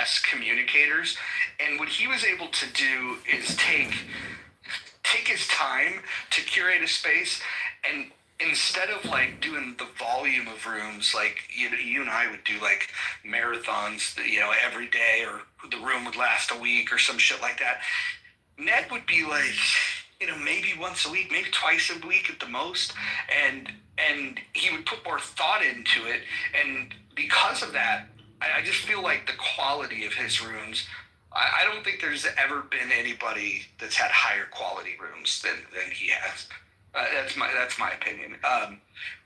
best communicators. And what he was able to do is take his time to curate a space, and instead of like doing the volume of rooms like you and I would do, like marathons, every day, or the room would last a week or some shit like that, Ned would be like, maybe once a week, maybe twice a week at the most, and he would put more thought into it. And because of that, I just feel like the quality of his rooms, I don't think there's ever been anybody that's had higher quality rooms than he has. That's my opinion.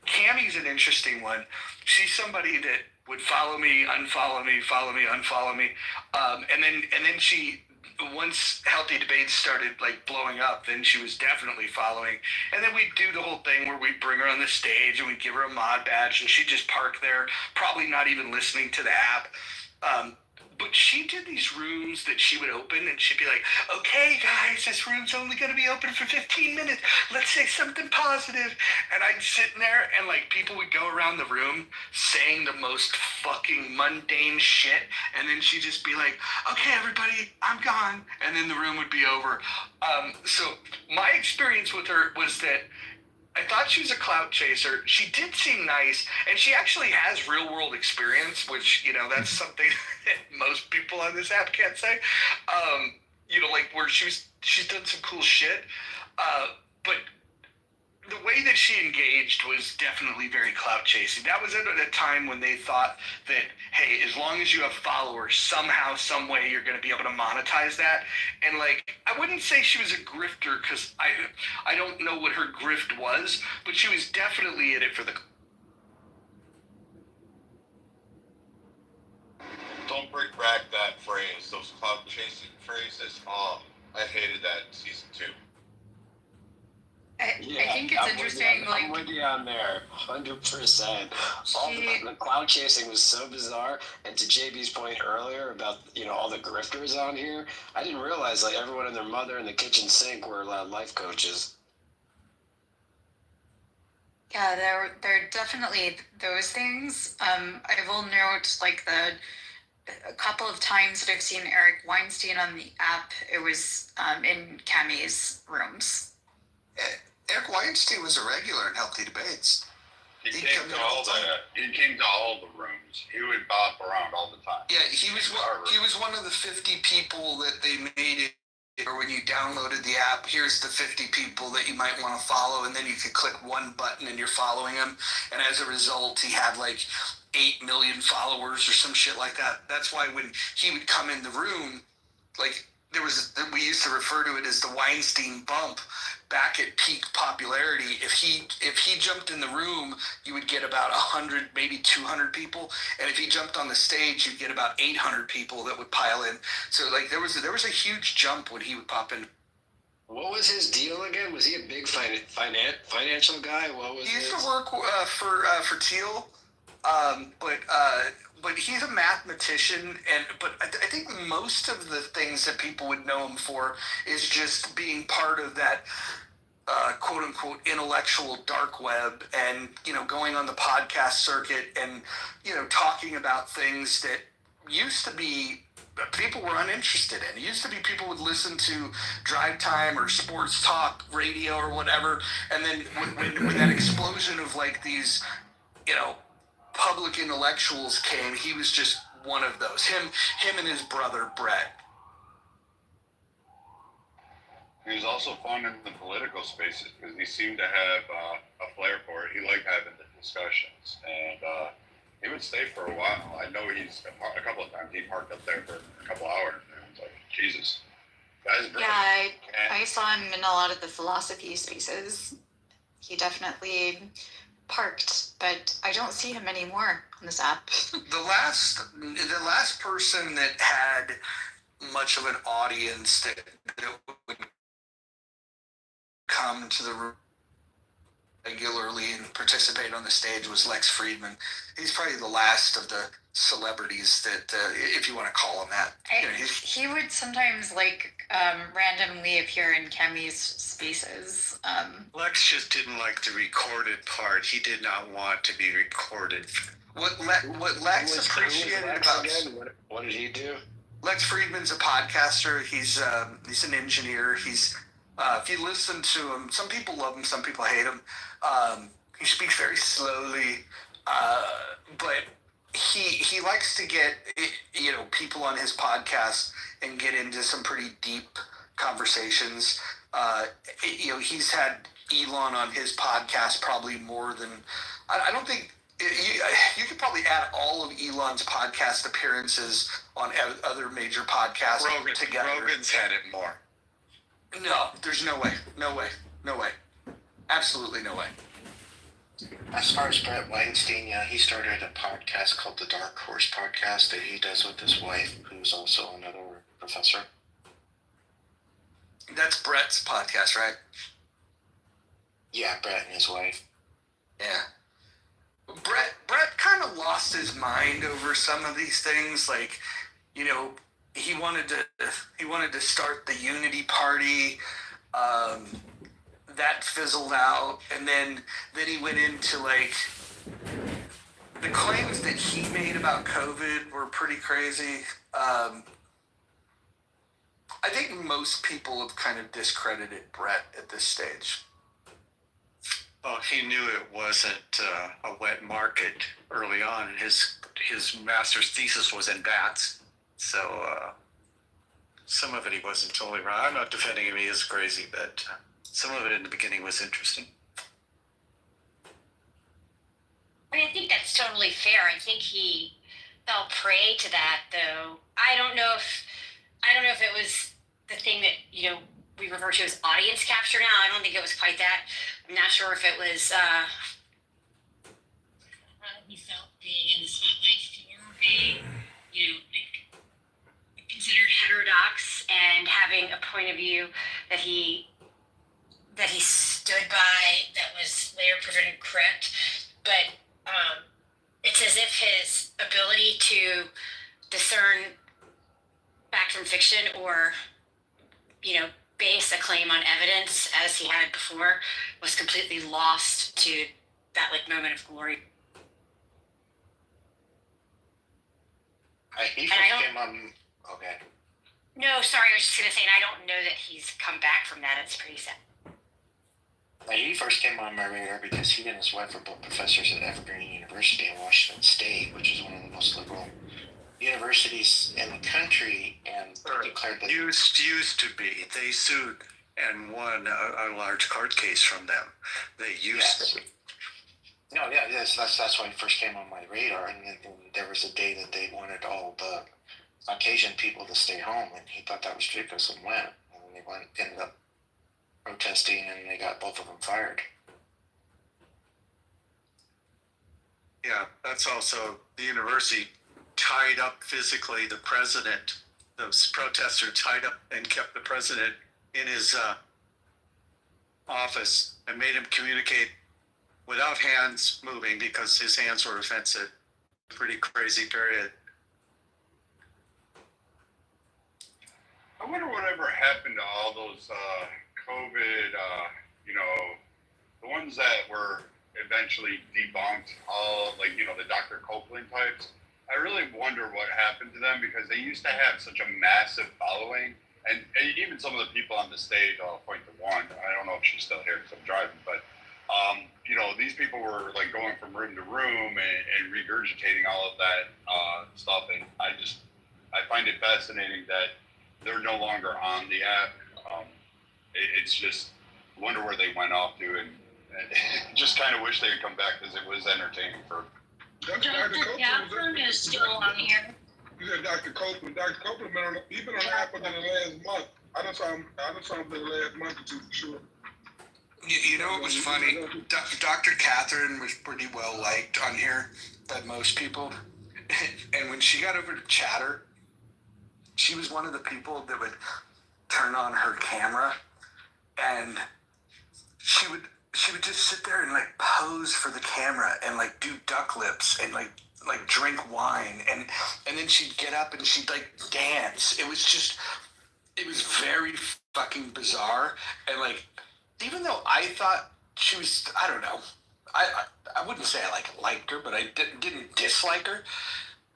Cammie's an interesting one. She's somebody that would follow me, unfollow me, follow me, unfollow me, and then she, once Healthy Debates started like blowing up, then she was definitely following. And then we'd do the whole thing where we'd bring her on the stage and we'd give her a mod badge, and she'd just park there, probably not even listening to the app. But she did these rooms that she would open, and she'd be like, okay, guys, this room's only going to be open for 15 minutes. Let's say something positive. And I'd sit in there, and like people would go around the room saying the most fucking mundane shit. And then she'd just be like, okay, everybody, I'm gone. And then the room would be over. So my experience with her was that I thought she was a clout chaser. She did seem nice, and she actually has real world experience, which, that's something that most people on this app can't say. Like where she's done some cool shit. But the way that she engaged was definitely very clout chasing. That was at a time when they thought that, hey, as long as you have followers, somehow, some way, you're going to be able to monetize that. And like, I wouldn't say she was a grifter, because I don't know what her grift was, but she was definitely in it for the. Don't bring back that phrase, those clout chasing phrases. Oh, I hated that in season 2. I think it's interesting. I'm with you on there, 100%. The cloud chasing was so bizarre. And to JB's point earlier about all the grifters on here, I didn't realize like everyone and their mother in the kitchen sink were life coaches. Yeah, there are definitely those things. I will note like a couple of times that I've seen Eric Weinstein on the app, it was in Cammie's rooms. Eric Weinstein was a regular in Healthy Debates. He came to all the rooms. He would bop around all the time. Yeah, he was one of the 50 people that they made it. Or when you downloaded the app, here's the 50 people that you might want to follow, and then you could click one button and you're following him. And as a result, he had like 8 million followers or some shit like that. That's why when he would come in the room, like we used to refer to it as the Weinstein bump. Back at peak popularity, if he jumped in the room, you would get about 100, maybe 200 people, and if he jumped on the stage, you'd get about 800 people that would pile in. So like there was a huge jump when he would pop in. What was his deal again? Was he a big financial guy? What was he used to work for Teal, but he's a mathematician, but I think most of the things that people would know him for is just being part of that quote unquote intellectual dark web, and going on the podcast circuit and talking about things that used to be people were uninterested in. It used to be people would listen to Drive Time or Sports Talk Radio or whatever, and then when that explosion of like these public intellectuals came, he was just one of those. Him and his brother Brett. He was also fun in the political spaces because he seemed to have a flair for it. He liked having the discussions, and he would stay for a while. I know a couple of times he parked up there for a couple hours, and I was like, Jesus, guy's great. Yeah, I saw him in a lot of the philosophy spaces. He definitely parked, but I don't see him anymore on this app. The last person that had much of an audience that would come to the room regularly and participate on the stage was Lex Friedman. He's probably the last of the celebrities that, if you want to call him that. He would sometimes randomly appear in Cammie's spaces. Lex just didn't like the recorded part. He did not want to be recorded. what Lex appreciated about What did he do? Lex Friedman's a podcaster. He's an engineer. He's if you listen to him, some people love him, some people hate him. He speaks very slowly, but he likes to get people on his podcast and get into some pretty deep conversations. He's had Elon on his podcast probably more than I don't think. You could probably add all of Elon's podcast appearances on other major podcasts together. Rogan's had it more. No, there's no way. No way. No way. Absolutely no way. As far as Brett Weinstein, yeah, he started a podcast called the Dark Horse Podcast that he does with his wife, who's also another professor. That's Brett's podcast, right? Yeah, Brett and his wife. Yeah. Brett kind of lost his mind over some of these things. Like, he wanted to start the Unity Party. That fizzled out, and then he went into like the claims that he made about COVID were pretty crazy. I think most people have kind of discredited Brett at this stage. Well, he knew it wasn't a wet market early on. His master's thesis was in bats, so some of it he wasn't totally wrong. I'm not defending him; he is crazy, but some of it in the beginning was interesting. I mean, I think that's totally fair. I think he fell prey to that, though. I don't know if it was the thing that we refer to as audience capture now. I don't think it was quite that. I'm not sure if it was he felt being in the spotlight for being, considered heterodox and having a point of view that he stood by that was later proven incorrect. But it's as if his ability to discern fact from fiction or base a claim on evidence as he had before was completely lost to that moment of glory. He first came on. Okay. No, sorry, I was just gonna say, and I don't know that he's come back from that. It's pretty sad. He first came on my radar because he and his wife were both professors at Evergreen University in Washington State, which is one of the most liberal universities in the country, and declared that used to be. They sued and won a large court case from them. They used to. No, yeah, yes, that's why he first came on my radar, and there was a day that they wanted all the Caucasian people to stay home, and he thought that was ridiculous and went, and then they ended up protesting, and they got both of them fired. Yeah, that's also the university tied up physically the president. Those protesters tied up and kept the president in his office and made him communicate without hands moving because his hands were offensive. Pretty crazy period. I wonder whatever happened to all those COVID, the ones that were eventually debunked, all the Dr. Copeland types. I really wonder what happened to them because they used to have such a massive following. And even some of the people on the stage, I'll point to one. I don't know if she's still here because I'm driving, but these people were going from room to room and regurgitating all of that stuff. And I find it fascinating that they're no longer on the app. It's just wonder where they went off to, and just kind of wish they would come back because it was entertaining for. Dr. Catherine is still on here. You said Dr. Copeland. Dr. Copeland been on the app within the last month. I just saw him within the last month or two for sure. You know what was funny? Dr. Catherine was pretty well liked on here by most people. And when she got over to Chatter, she was one of the people that would turn on her camera and she would just sit there and pose for the camera and do duck lips and drink wine and then she'd get up and she'd dance. It was very fucking bizarre. And even though I thought she was, I don't know, I wouldn't say I liked her, but I didn't dislike her.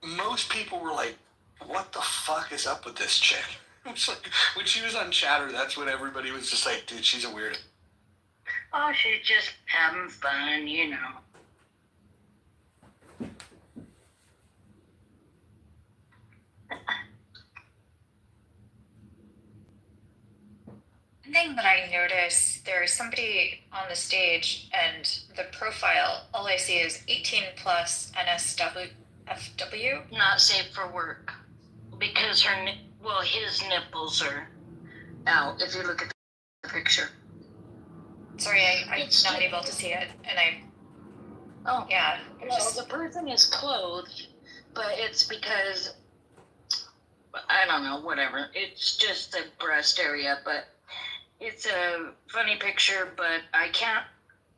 Most people were like, "What the fuck is up with this chick?" It was like when she was on Chatter, that's when everybody was just like, "Dude, she's a weirdo." Oh, she's just having fun, you know. One thing that I noticed, there's somebody on the stage and the profile, all I see is 18 plus NSFW. Not safe for work because his nipples are out. If you look at the picture. Sorry, I'm not able to see it. And yeah. Well, the person is clothed, but it's because, I don't know, whatever. It's just the breast area, but it's a funny picture, but I can't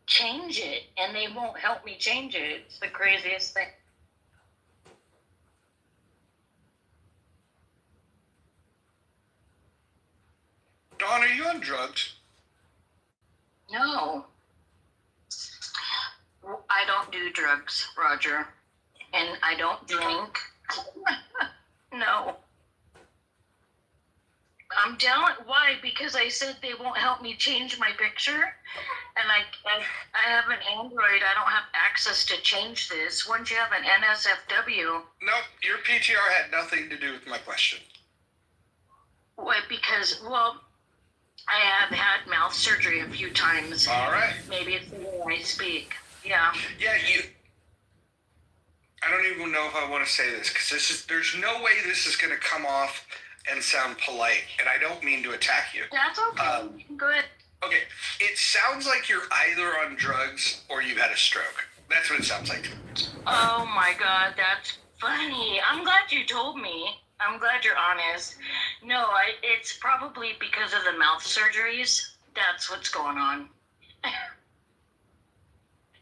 change it, and they won't help me change it. It's the craziest thing. Dawn, are you on drugs? No. I don't do drugs, Roger. And I don't drink. No. I'm telling, why? Because I said they won't help me change my picture. And I have an Android. I don't have access to change this. Once you have an NSFW. No, your PTR had nothing to do with my question. Why? Because, well, I have had mouth surgery a few times. All right. Maybe it's the way I speak. Yeah. Yeah, I don't even know if I want to say this because there's no way this is going to come off and sound polite, and I don't mean to attack you. That's okay. Good. Okay, it sounds like you're either on drugs or you've had a stroke. That's what it sounds like. Oh my God, that's funny. I'm glad you told me. I'm glad you're honest. No, it's probably because of the mouth surgeries. That's what's going on.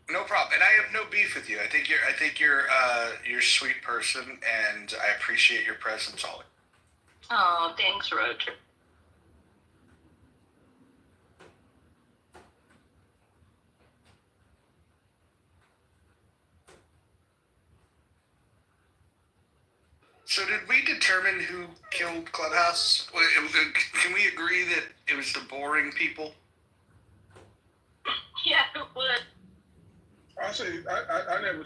No problem, and I have no beef with you. I think you're a sweet person, and I appreciate your presence, Ollie. Oh, thanks, Roger. So did we determine who killed Clubhouse? Can we agree that it was the boring people? Yeah, it would. I say I never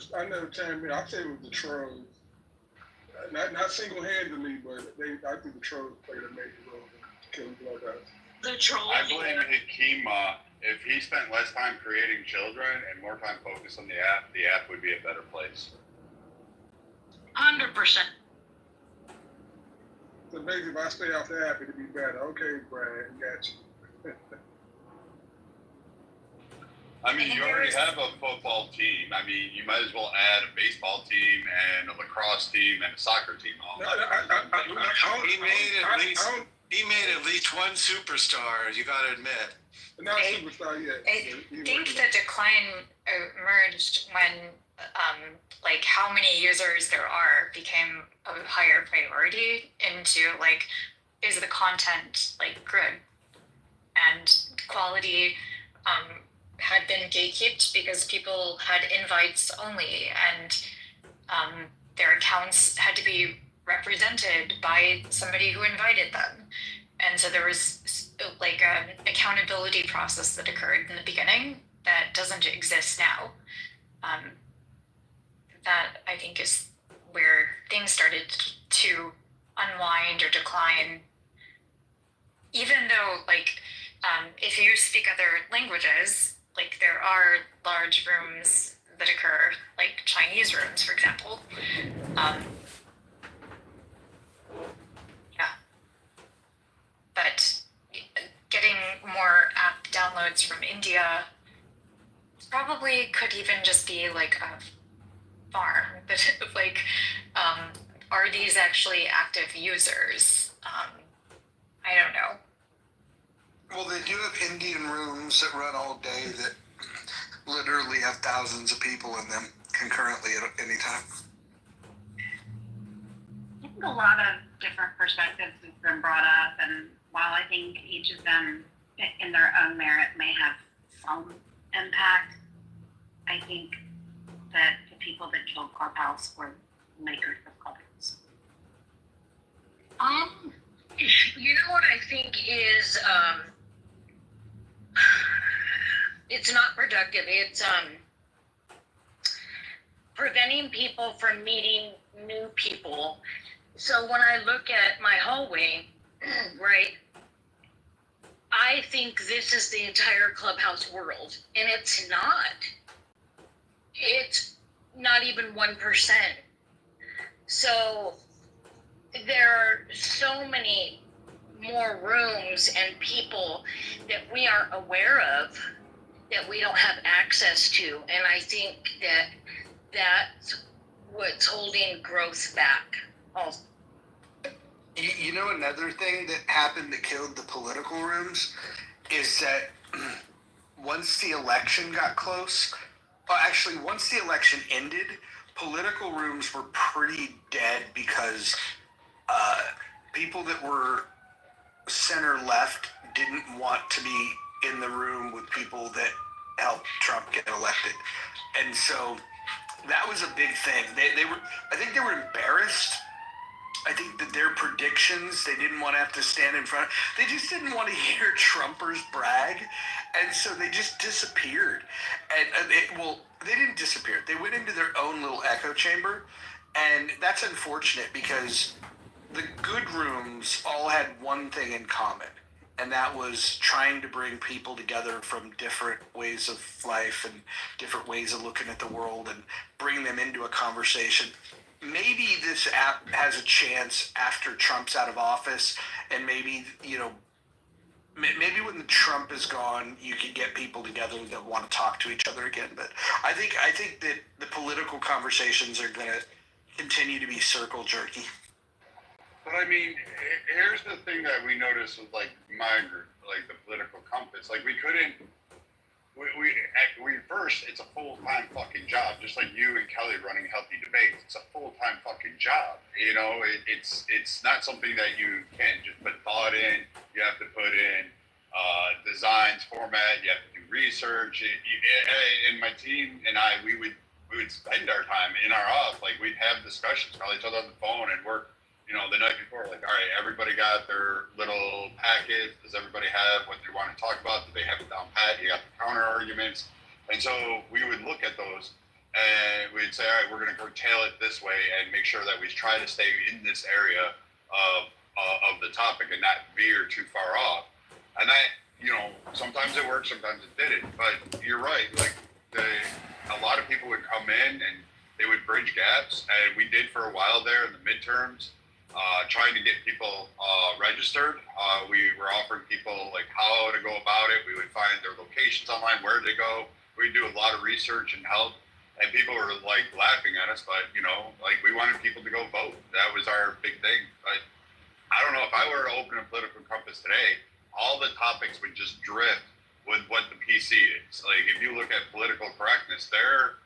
chimed in. I say it was the trolls. Not single-handedly, but I think the trolls played a major role in killing Clubhouse. The trolls. I blame Hikima. If he spent less time creating children and more time focused on the app would be a better place. 100%. So basically, if I stay off the app, it'd be better. Okay, Brian, got you. I mean, you already have a football team. I mean, you might as well add a baseball team and a lacrosse team and a soccer team. He made at least one superstar. You got to admit. Not a superstar yet. I think the decline emerged when, like, how many users there are became a higher priority into, like, is the content, like, good? And quality had been gatekept because people had invites only, and their accounts had to be represented by somebody who invited them. And so there was like an accountability process that occurred in the beginning that doesn't exist now. That I think is where things started to unwind or decline. Even though, like, if you speak other languages, like, there are large rooms that occur, like Chinese rooms, for example. Yeah. But getting more app downloads from India probably could even just be like a farm. But, like, are these actually active users? I don't know. Well, they do have Indian rooms that run all day that literally have thousands of people in them concurrently at any time. I think a lot of different perspectives have been brought up, and while I think each of them in their own merit may have some impact, I think that the people that killed Clubhouse were makers of Clubhouse. You know what I think is it's not productive. It's preventing people from meeting new people. So when I look at my hallway, right, I think this is the entire Clubhouse world, and it's not. It's not even 1%. So there are so many more rooms and people that we aren't aware of that we don't have access to. And I think that that's what's holding growth back also. You know, another thing that happened that killed the political rooms is that once the election got close, well, actually, once the election ended, political rooms were pretty dead because people that were center left didn't want to be in the room with people that helped Trump get elected. And so that was a big thing. They were, I think they were embarrassed. I think that their predictions, they didn't want to have to stand in front. They just didn't want to hear Trumpers brag. And so they just disappeared. And they didn't disappear. They went into their own little echo chamber. And that's unfortunate because the good rooms all had one thing in common. And that was trying to bring people together from different ways of life and different ways of looking at the world and bring them into a conversation. Maybe this app has a chance after Trump's out of office, and maybe, you know, maybe when Trump is gone, you can get people together that want to talk to each other again. But I think that the political conversations are going to continue to be circle jerky. But I mean, here's the thing that we noticed with like my group, like the political compass. Like we first, it's a full-time fucking job, just like you and Kelly running Healthy Debates. It's a full-time fucking job. You know, it's not something that you can't just put thought in. You have to put in designs, format. You have to do research. And my team and I, we would spend our time in our off. Like we'd have discussions, call each other on the phone, and work. You know, the night before, like, all right, everybody got their little packet. Does everybody have what they want to talk about? Do they have it down pat? You got the counter arguments. And so we would look at those and we'd say, all right, we're going to curtail it this way and make sure that we try to stay in this area of the topic and not veer too far off. And that, you know, sometimes it worked, sometimes it didn't. But you're right. Like, a lot of people would come in and they would bridge gaps. And we did for a while there in the midterms. Trying to get people registered. We were offering people like how to go about it. We would find their locations online, where they go. We'd do a lot of research and help. And people were like laughing at us, but you know, like we wanted people to go vote. That was our big thing. But I don't know, if I were to open a political compass today, all the topics would just drift with what the PC is. Like if you look at political correctness, their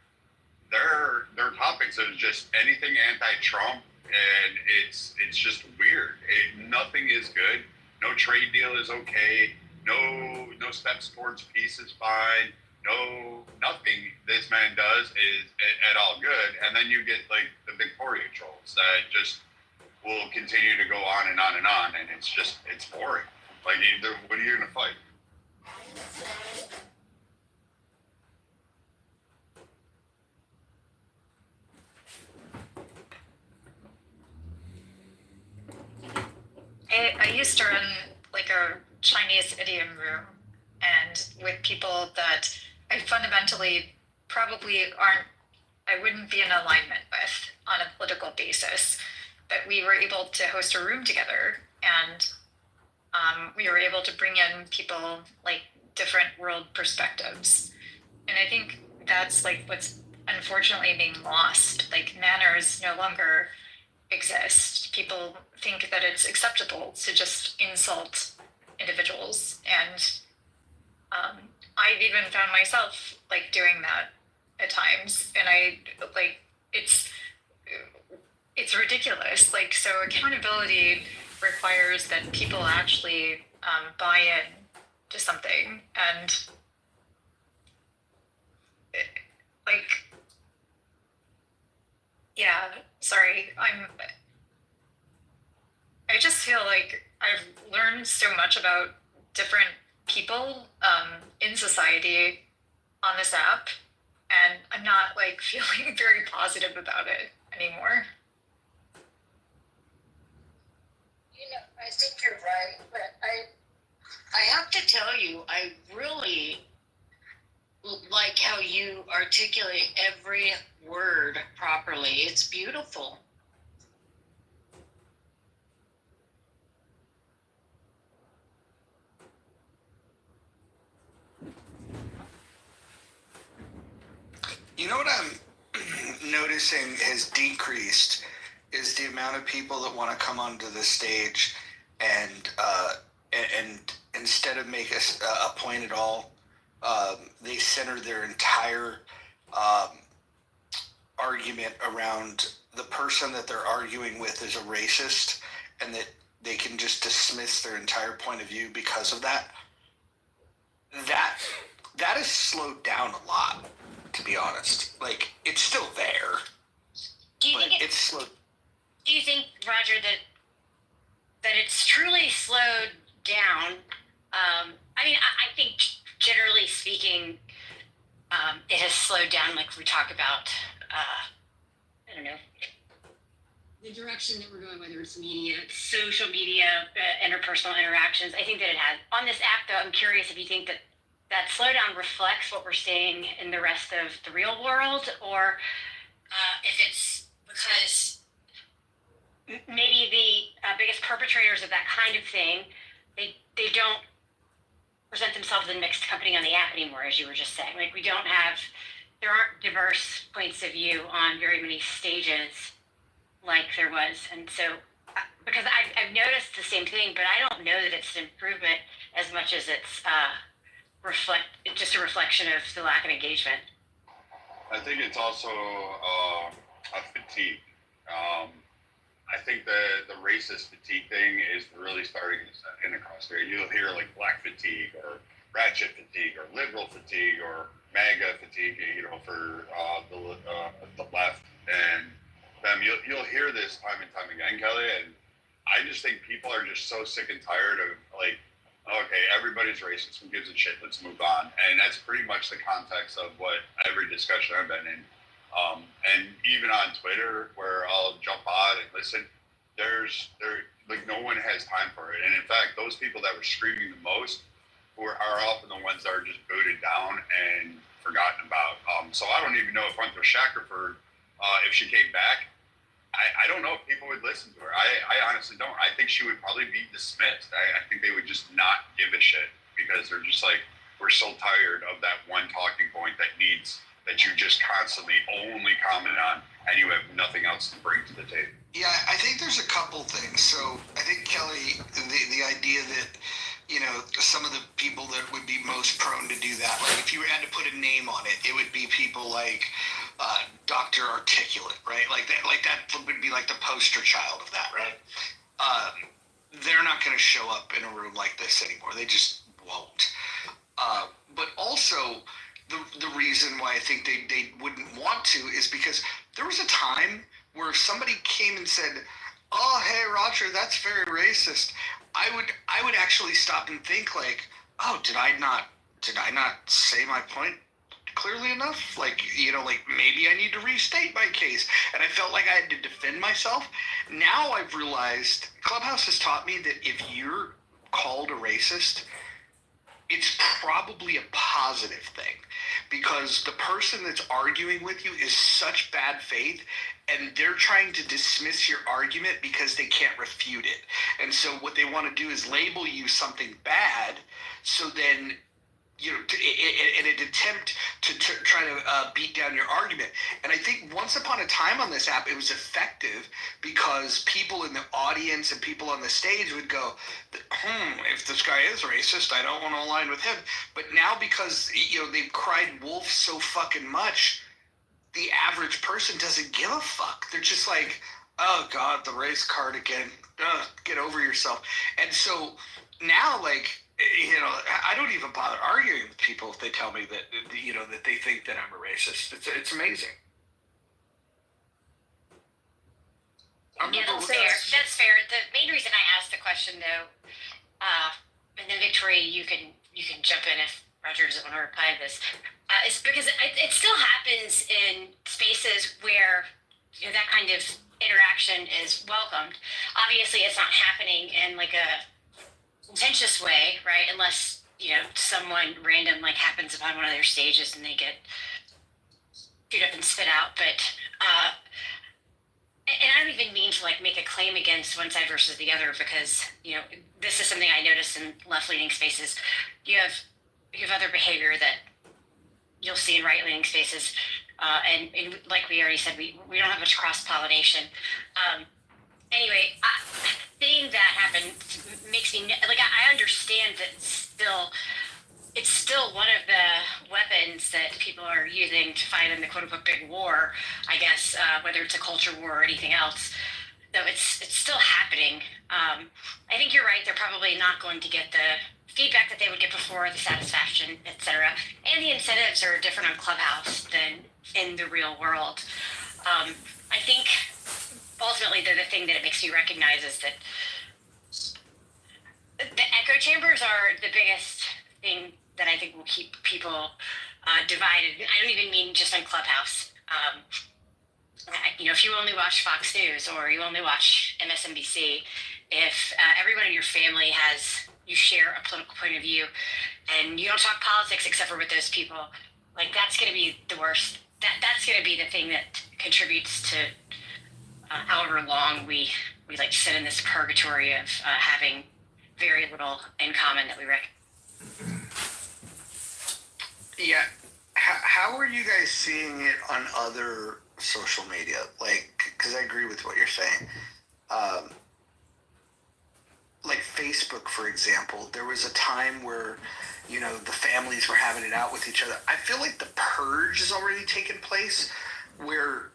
topics is just anything anti-Trump. And it's just weird. Nothing is good. No trade deal is okay. No steps towards peace is fine. Nothing this man does is at all good. And then you get like the Victoria trolls that just will continue to go on and on and on. And it's boring. Like, what are you going to fight? I used to run like a Chinese idiom room, and with people that I fundamentally probably I wouldn't be in alignment with on a political basis. But we were able to host a room together, and we were able to bring in people like different world perspectives. And I think that's like what's unfortunately being lost. Like manners no longer exist. People think that it's acceptable to just insult individuals, and I've even found myself like doing that at times, and I like it's ridiculous. Like, so accountability requires that people actually buy in to something, and like, yeah, sorry, I just feel like I've learned so much about different people in society on this app, and I'm not like feeling very positive about it anymore. You know, I think you're right, but I have to tell you, I really like how you articulate every word properly. It's beautiful. You know what I'm noticing has decreased is the amount of people that want to come onto the stage and instead of make a point at all, they center their entire argument around the person that they're arguing with is a racist, and that they can just dismiss their entire point of view because of that. That has slowed down a lot, to be honest. Like, it's still there, Do you but think it's slowed. do you think, Roger, that it's truly slowed down? I mean, I think generally speaking, it has slowed down. Like we talk about, I don't know, the direction that we're going, whether it's media, social media, interpersonal interactions. I think that it has. On this app, though, I'm curious if you think that slowdown reflects what we're seeing in the rest of the real world, or if it's because maybe the biggest perpetrators of that kind of thing, they don't present themselves in mixed company on the app anymore, as you were just saying. Like there aren't diverse points of view on very many stages like there was. And so, because I've noticed the same thing, but I don't know that it's an improvement as much as it's just a reflection of the lack of engagement. I think it's also a fatigue. I think the racist fatigue thing is really starting in across there. You'll hear like black fatigue or ratchet fatigue or liberal fatigue or MAGA fatigue, you know, for the left. And you'll hear this time and time again, Kelly. And I just think people are just so sick and tired of like, okay, everybody's racist. Who gives a shit? Let's move on. And that's pretty much the context of what every discussion I've been in. And even on Twitter, where I'll jump on and listen, like no one has time for it. And in fact, those people that were screaming the most are often the ones that are just booted down and forgotten about. So I don't even know if Gunther Shackelford, if she came back, I don't know if people would listen to her. I honestly don't. I think she would probably be dismissed. I think they would just not give a shit because they're just like, we're so tired of that one talking point that you just constantly only comment on, and you have nothing else to bring to the table. Yeah, I think there's a couple things. So I think, Kelly, the idea that, you know, some of the people that would be most prone to do that, like if you had to put a name on it, it would be people like Dr. Articulate, right? Like that would be like the poster child of that, right? They're not going to show up in a room like this anymore. They just won't. But also, the reason why I think they wouldn't want to is because there was a time where if somebody came and said, "Oh, hey, Roger, that's very racist," I would actually stop and think like, "Oh, did I not say my point clearly enough? Like, you know, like maybe I need to restate my case." And I felt like I had to defend myself. Now I've realized Clubhouse has taught me that if you're called a racist, it's probably a positive thing, because the person that's arguing with you is such bad faith, and they're trying to dismiss your argument because they can't refute it. And so what they want to do is label you something bad, so then, you know, in an attempt to try to beat down your argument. And I think once upon a time on this app, it was effective because people in the audience and people on the stage would go, if this guy is racist, I don't want to align with him. But now, because, you know, they've cried wolf so fucking much, the average person doesn't give a fuck. They're just like, oh God, the race card again. Ugh, get over yourself. And so now, like, I don't even bother arguing with people if they tell me that that they think that I'm a racist. It's amazing. Yeah, that's fair. That's fair. The main reason I asked the question, though, and then Victoria, you can jump in if Roger doesn't want to reply to this, is because it still happens in spaces where that kind of interaction is welcomed. Obviously, it's not happening in like a contentious way, right? Unless someone random like happens upon one of their stages and they get chewed up and spit out, but. And I don't even mean to like make a claim against one side versus the other, because this is something I notice in left-leaning spaces. You have other behavior that you'll see in right-leaning spaces, and like we already said, we don't have much cross-pollination. Anyway, seeing that happen makes me like I understand that it's still one of the weapons that people are using to fight in the quote-unquote big war, I guess, whether it's a culture war or anything else. So it's still happening. I think you're right. They're probably not going to get the feedback that they would get before, the satisfaction, etc. And the incentives are different on Clubhouse than in the real world. I think ultimately the thing that it makes me recognize is that the echo chambers are the biggest thing that I think will keep people divided. I don't even mean just on Clubhouse. If you only watch Fox News or you only watch MSNBC, if everyone in your family you share a political point of view and you don't talk politics except for with those people, like that's going to be the worst. That's going to be the thing that contributes to however long we like sit in this purgatory of having very little in common that we recognize. Yeah. How are you guys seeing it on other social media? Like, because I agree with what you're saying. Like Facebook, for example, there was a time where, the families were having it out with each other. I feel like the purge has already taken place, where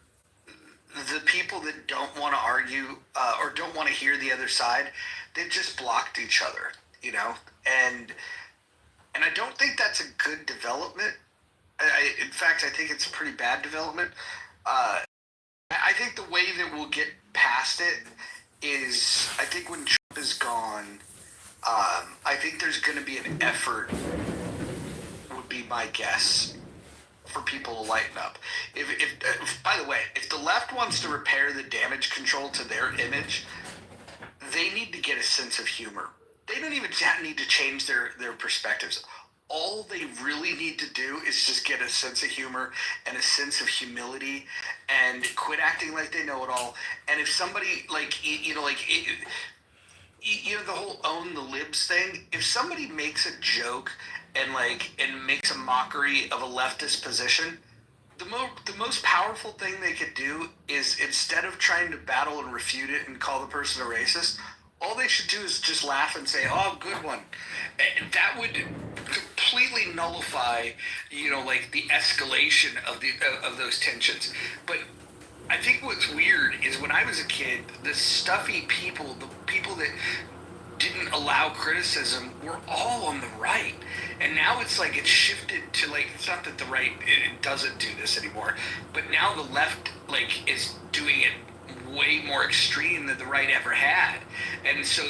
the people that don't want to argue or don't want to hear the other side, they've just blocked each other, and I don't think that's a good development. In fact, I think it's a pretty bad development. I think the way that we'll get past it is, I think when Trump is gone, I think there's going to be an effort, would be my guess, for people to lighten up. If by the way, if the left wants to repair the damage control to their image, they need to get a sense of humor. They don't even need to change their perspectives. All they really need to do is just get a sense of humor and a sense of humility and quit acting like they know it all. And if somebody the whole own the libs thing, if somebody makes a joke and makes a mockery of a leftist position, the most powerful thing they could do is, instead of trying to battle and refute it and call the person a racist, all they should do is just laugh and say, "Oh, good one." And that would completely nullify, the escalation of those tensions. But I think what's weird is, when I was a kid, the stuffy people, the people that didn't allow criticism, were all on the right. And now it's like it's shifted to, it's not that the right it doesn't do this anymore, but now the left is doing it way more extreme than the right ever had. And so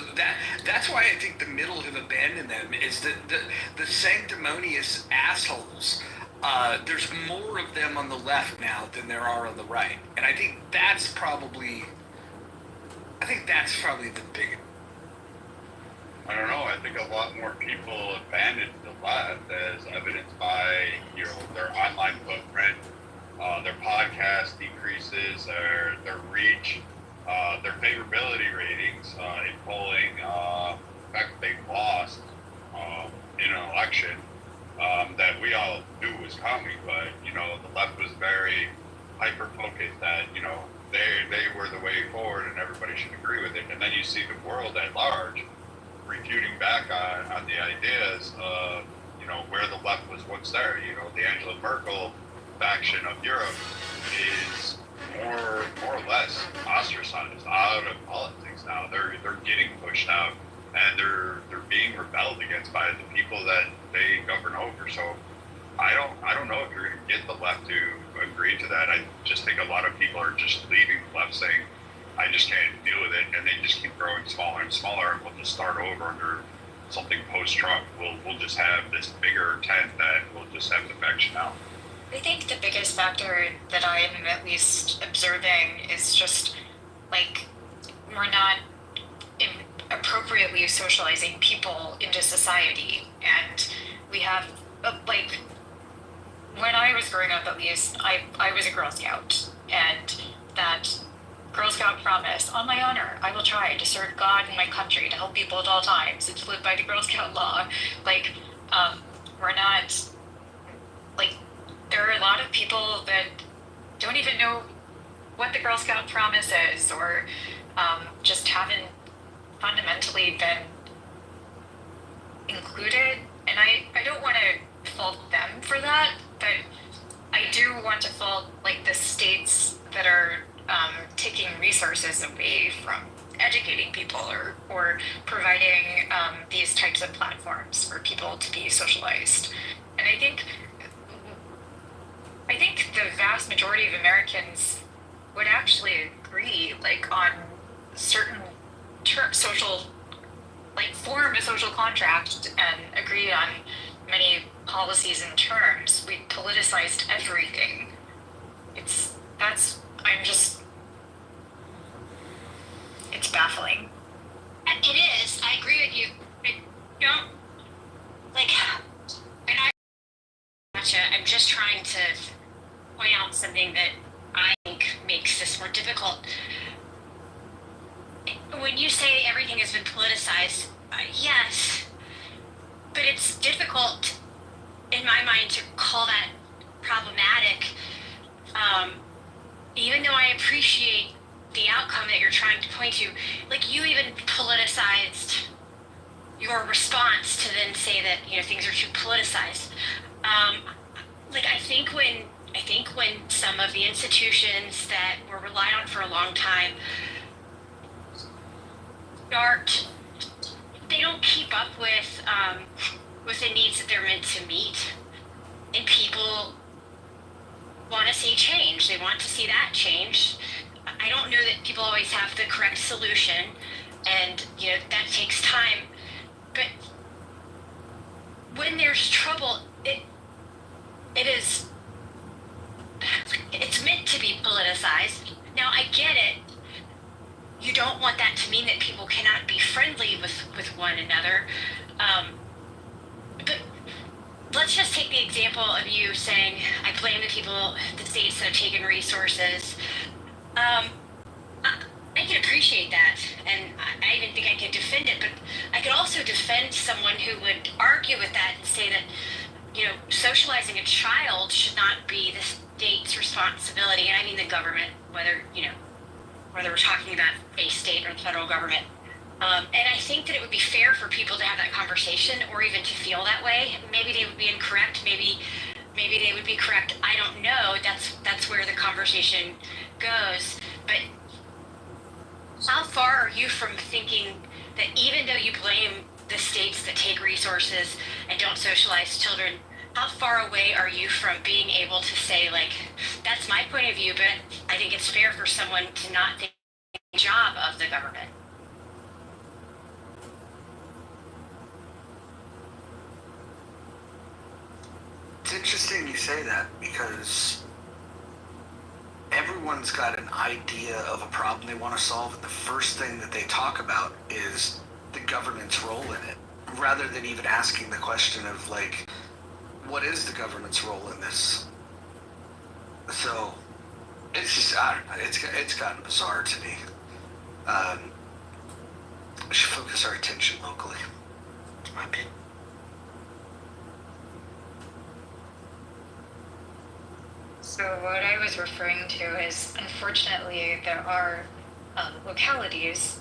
that's why I think the middle have abandoned them, is that the sanctimonious assholes, there's more of them on the left now than there are on the right. And I think that's probably the big. I don't know. I think a lot more people abandoned the left, as evidenced by their online footprint, their podcast decreases, their reach, their favorability ratings in polling. In fact, they lost in an election that we all knew was coming, but the left was very hyper focused that they were the way forward and everybody should agree with it. And then you see the world at large refuting back on the ideas of where the left was once there. The Angela Merkel faction of Europe is more or less ostracized out of politics now. They're getting pushed out, and they're being rebelled against by the people that they govern over. So I don't know if you're going to get the left to agree to that. I just think a lot of people are just leaving the left, saying, I just can't deal with it, and they just keep growing smaller and smaller, and we'll just start over under something post-Trump. We'll just have this bigger tent that we'll just have defection out. I think the biggest factor that I am at least observing is just like we're not appropriately socializing people into society, and we have like when I was growing up, at least I was a Girl Scout, and that Girl Scout promise, on my honor, I will try to serve God and my country, to help people at all times, and to live by the Girl Scout law. Like, we're not, like, there are a lot of people that don't even know what the Girl Scout promise is, or just haven't fundamentally been included. And I don't want to fault them for that, but I do want to fault like the states that are taking resources away from educating people, or providing these types of platforms for people to be socialized. And I think the vast majority of Americans would actually agree, like on certain social, like form a social contract and agree on many policies and terms. We politicized everything. It's baffling. It is. I agree with you. I don't like, and I'm just trying to point out something that I think makes this more difficult. When you say everything has been politicized, yes, but it's difficult in my mind to call that problematic. Even though I appreciate the outcome that you're trying to point to, like you even politicized your response to then say that things are too politicized. Like I think when some of the institutions that were relied on for a long time they don't keep up with the needs that they're meant to meet, and people want to see change. They want to see that change. I don't know that people always have the correct solution, and that takes time. But when there's trouble, it's meant to be politicized. Now I get it. You don't want that to mean that people cannot be friendly with one another. But let's just take the example of you saying, I blame the states that have taken resources. I can appreciate that, and I even think I can defend it, but I could also defend someone who would argue with that and say that, socializing a child should not be the state's responsibility, and I mean the government, whether we're talking about a state or the federal government. And I think that it would be fair for people to have that conversation, or even to feel that way. Maybe they would be incorrect. Maybe they would be correct. I don't know. That's where the conversation goes. But how far are you from thinking that even though you blame the states that take resources and don't socialize children, how far away are you from being able to say, like, that's my point of view, but I think it's fair for someone to not think the job of the government? It's interesting you say that, because everyone's got an idea of a problem they want to solve, and the first thing that they talk about is the government's role in it, rather than even asking the question of, like, what is the government's role in this? So it's just, I don't know, it's gotten bizarre to me. We should focus our attention locally, in my opinion. So what I was referring to is, unfortunately, there are localities,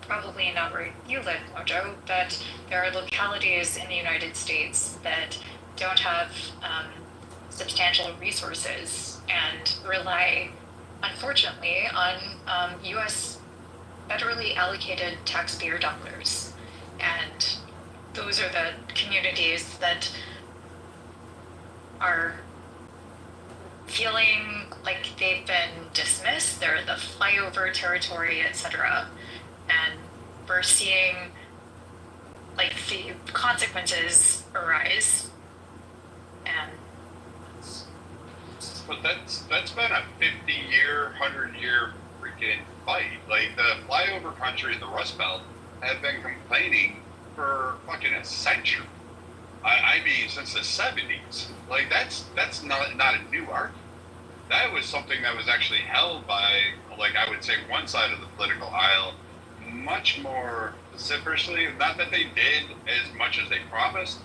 probably not where you live, Mojo, but there are localities in the United States that don't have substantial resources and rely, unfortunately, on U.S. federally allocated taxpayer dollars. those are the communities that are feeling like they've been dismissed. They're the flyover territory, etc. And we're seeing like the consequences arise. And But that's been a 50-year, 100-year freaking fight. Like the flyover countries, the Rust Belt, have been complaining for fucking a century. I mean, since the 70s. Like that's not a new argument. That was something that was actually held by, like, I would say one side of the political aisle much more vociferously. Not that they did as much as they promised,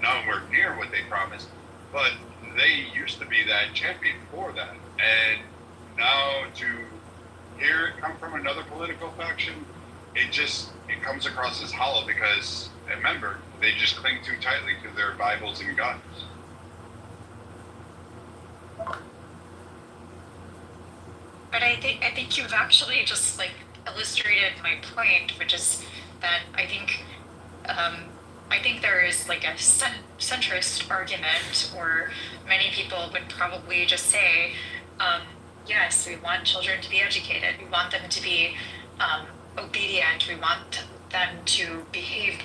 nowhere near what they promised, but they used to be that champion for that. And now to hear it come from another political faction, it comes across as hollow because, remember, they just cling too tightly to their Bibles and guns. but I think you've actually just like illustrated my point, which is that I think there is like a centrist argument, or many people would probably just say, yes, we want children to be educated, we want them to be obedient, we want them to behave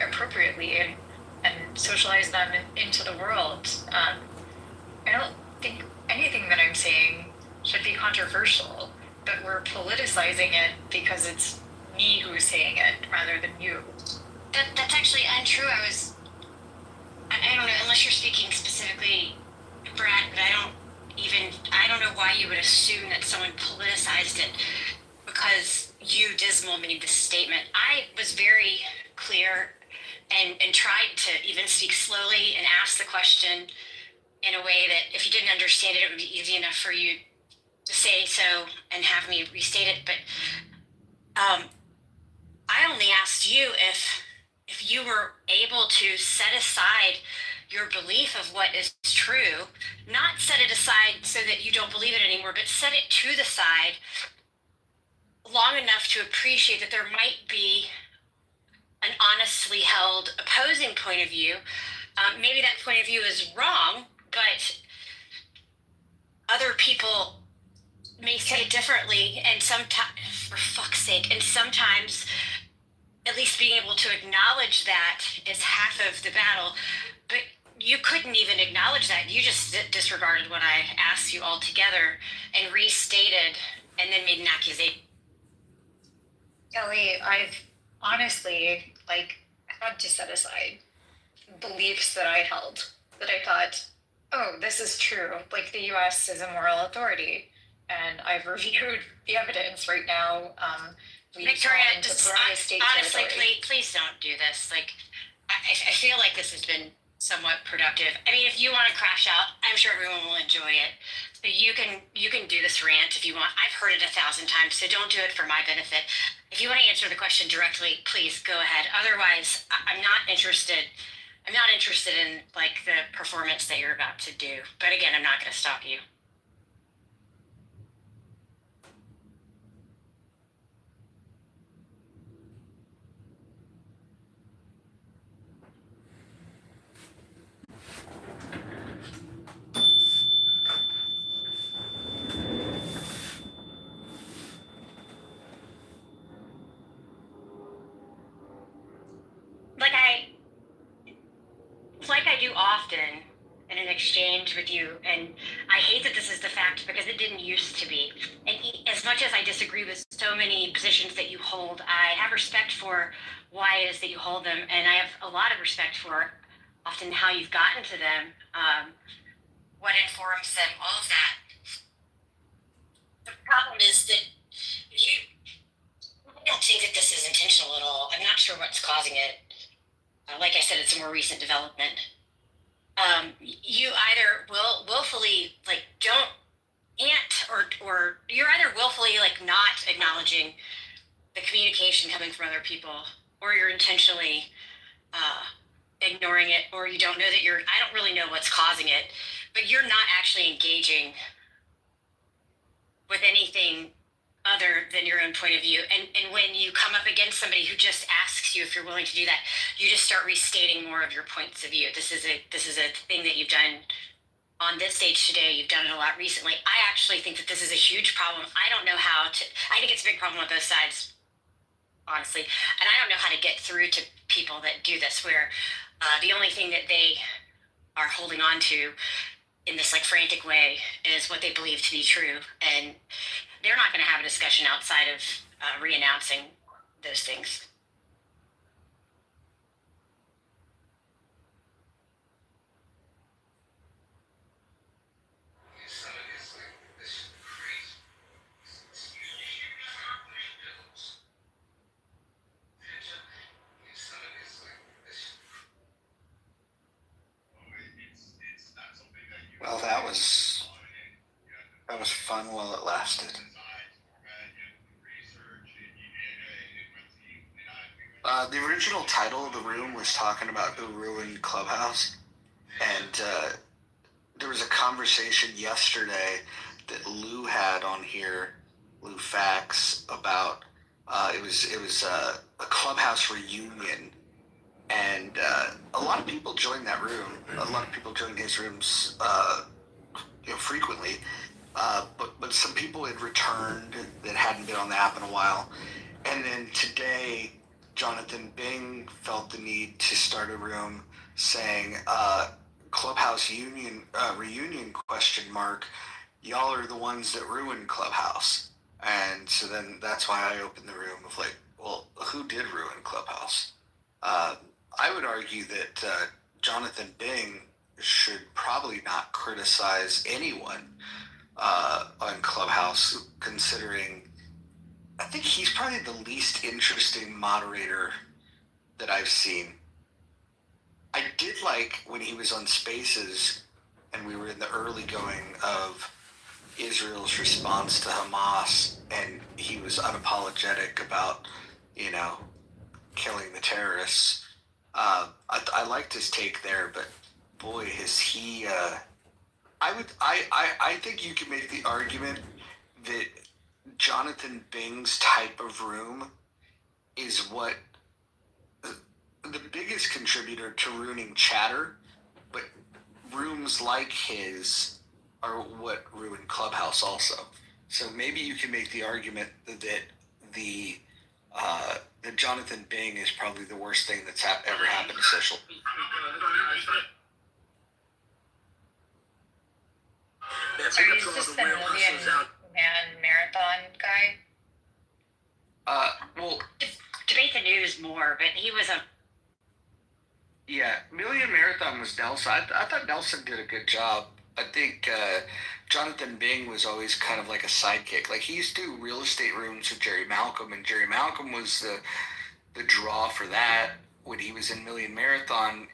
appropriately and socialize them into the world. I don't think anything that I'm saying should be controversial, but we're politicizing it because it's me who's saying it rather than you. That's actually untrue. I don't know, unless you're speaking specifically, Brad, but I don't know why you would assume that someone politicized it because you, Dismal, made this statement. I was very clear and tried to even speak slowly and ask the question in a way that if you didn't understand it, it would be easy enough for you to say so and have me restate it. But I only asked you if you were able to set aside your belief of what is true, not set it aside so that you don't believe it anymore, but set it to the side long enough to appreciate that there might be an honestly held opposing point of view. Maybe that point of view is wrong, but other people may say it differently, and sometimes, for fuck's sake, and sometimes at least being able to acknowledge that is half of the battle. But you couldn't even acknowledge that. You just disregarded what I asked you altogether and restated and then made an accusation. Kelly, I've honestly had to set aside beliefs that I held, that I thought, oh, this is true. Like the US is a moral authority. And I've reviewed the evidence right now. Victoria, honestly, please don't do this. Like, I feel like this has been somewhat productive. I mean, if you want to crash out, I'm sure everyone will enjoy it. But you can do this rant if you want. I've heard it 1,000 times, so don't do it for my benefit. If you want to answer the question directly, please go ahead. Otherwise, I'm not interested. I'm not interested in like the performance that you're about to do. But again, I'm not going to stop you. Like I do often in an exchange with you, and I hate that this is the fact because it didn't used to be. And as much as I disagree with so many positions that you hold, I have respect for why it is that you hold them, and I have a lot of respect for often how you've gotten to them, what informs them, all of that. The problem is that I don't think that this is intentional at all. I'm not sure what's causing it. Like I said, it's a more recent development. You either willfully or you're either willfully not acknowledging the communication coming from other people, or you're intentionally ignoring it, or you don't know that I don't really know what's causing it, but you're not actually engaging with anything other than your own point of view. And when you come up against somebody who just asks ask you if you're willing to do that, you just start restating more of your points of view. This is a thing that you've done on this stage today. You've done it a lot recently. I actually think that this is a huge problem. I don't know how to. I think it's a big problem on both sides, honestly, and I don't know how to get through to people that do this, where the only thing that they are holding on to in this like frantic way is what they believe to be true, and they're not going to have a discussion outside of re-announcing those things. Well, that was fun while it lasted. The original title of the room was talking about who ruined Clubhouse, and there was a conversation yesterday that Lou had on here, Lou Fax, about it was a Clubhouse reunion, and a lot of people joined that room. A lot of people joined his rooms frequently, but some people had returned that hadn't been on the app in a while, and then today Jonathan Bing felt the need to start a room saying Clubhouse reunion question mark, y'all are the ones that ruined Clubhouse. And so then that's why I opened the room of like, well, who did ruin Clubhouse? I would argue that Jonathan Bing should probably not criticize anyone on Clubhouse, considering I think he's probably the least interesting moderator that I've seen. I did like when he was on Spaces and we were in the early going of Israel's response to Hamas, and he was unapologetic about, killing the terrorists. I liked his take there, but boy, is he. I think you can make the argument that Jonathan Bing's type of room is what the biggest contributor to ruining Chatter, but rooms like his are what ruined Clubhouse also. So maybe you can make the argument that that Jonathan Bing is probably the worst thing that's ever happened to social. Are you just the Million Man Marathon guy? Well, Debate the News more, but he was a. Yeah, Million Marathon was Nelson. I thought Nelson did a good job. I think Jonathan Bing was always kind of like a sidekick. Like, he used to do real estate rooms with Jerry Malcolm, and Jerry Malcolm was the draw for that. When he was in Million Marathon,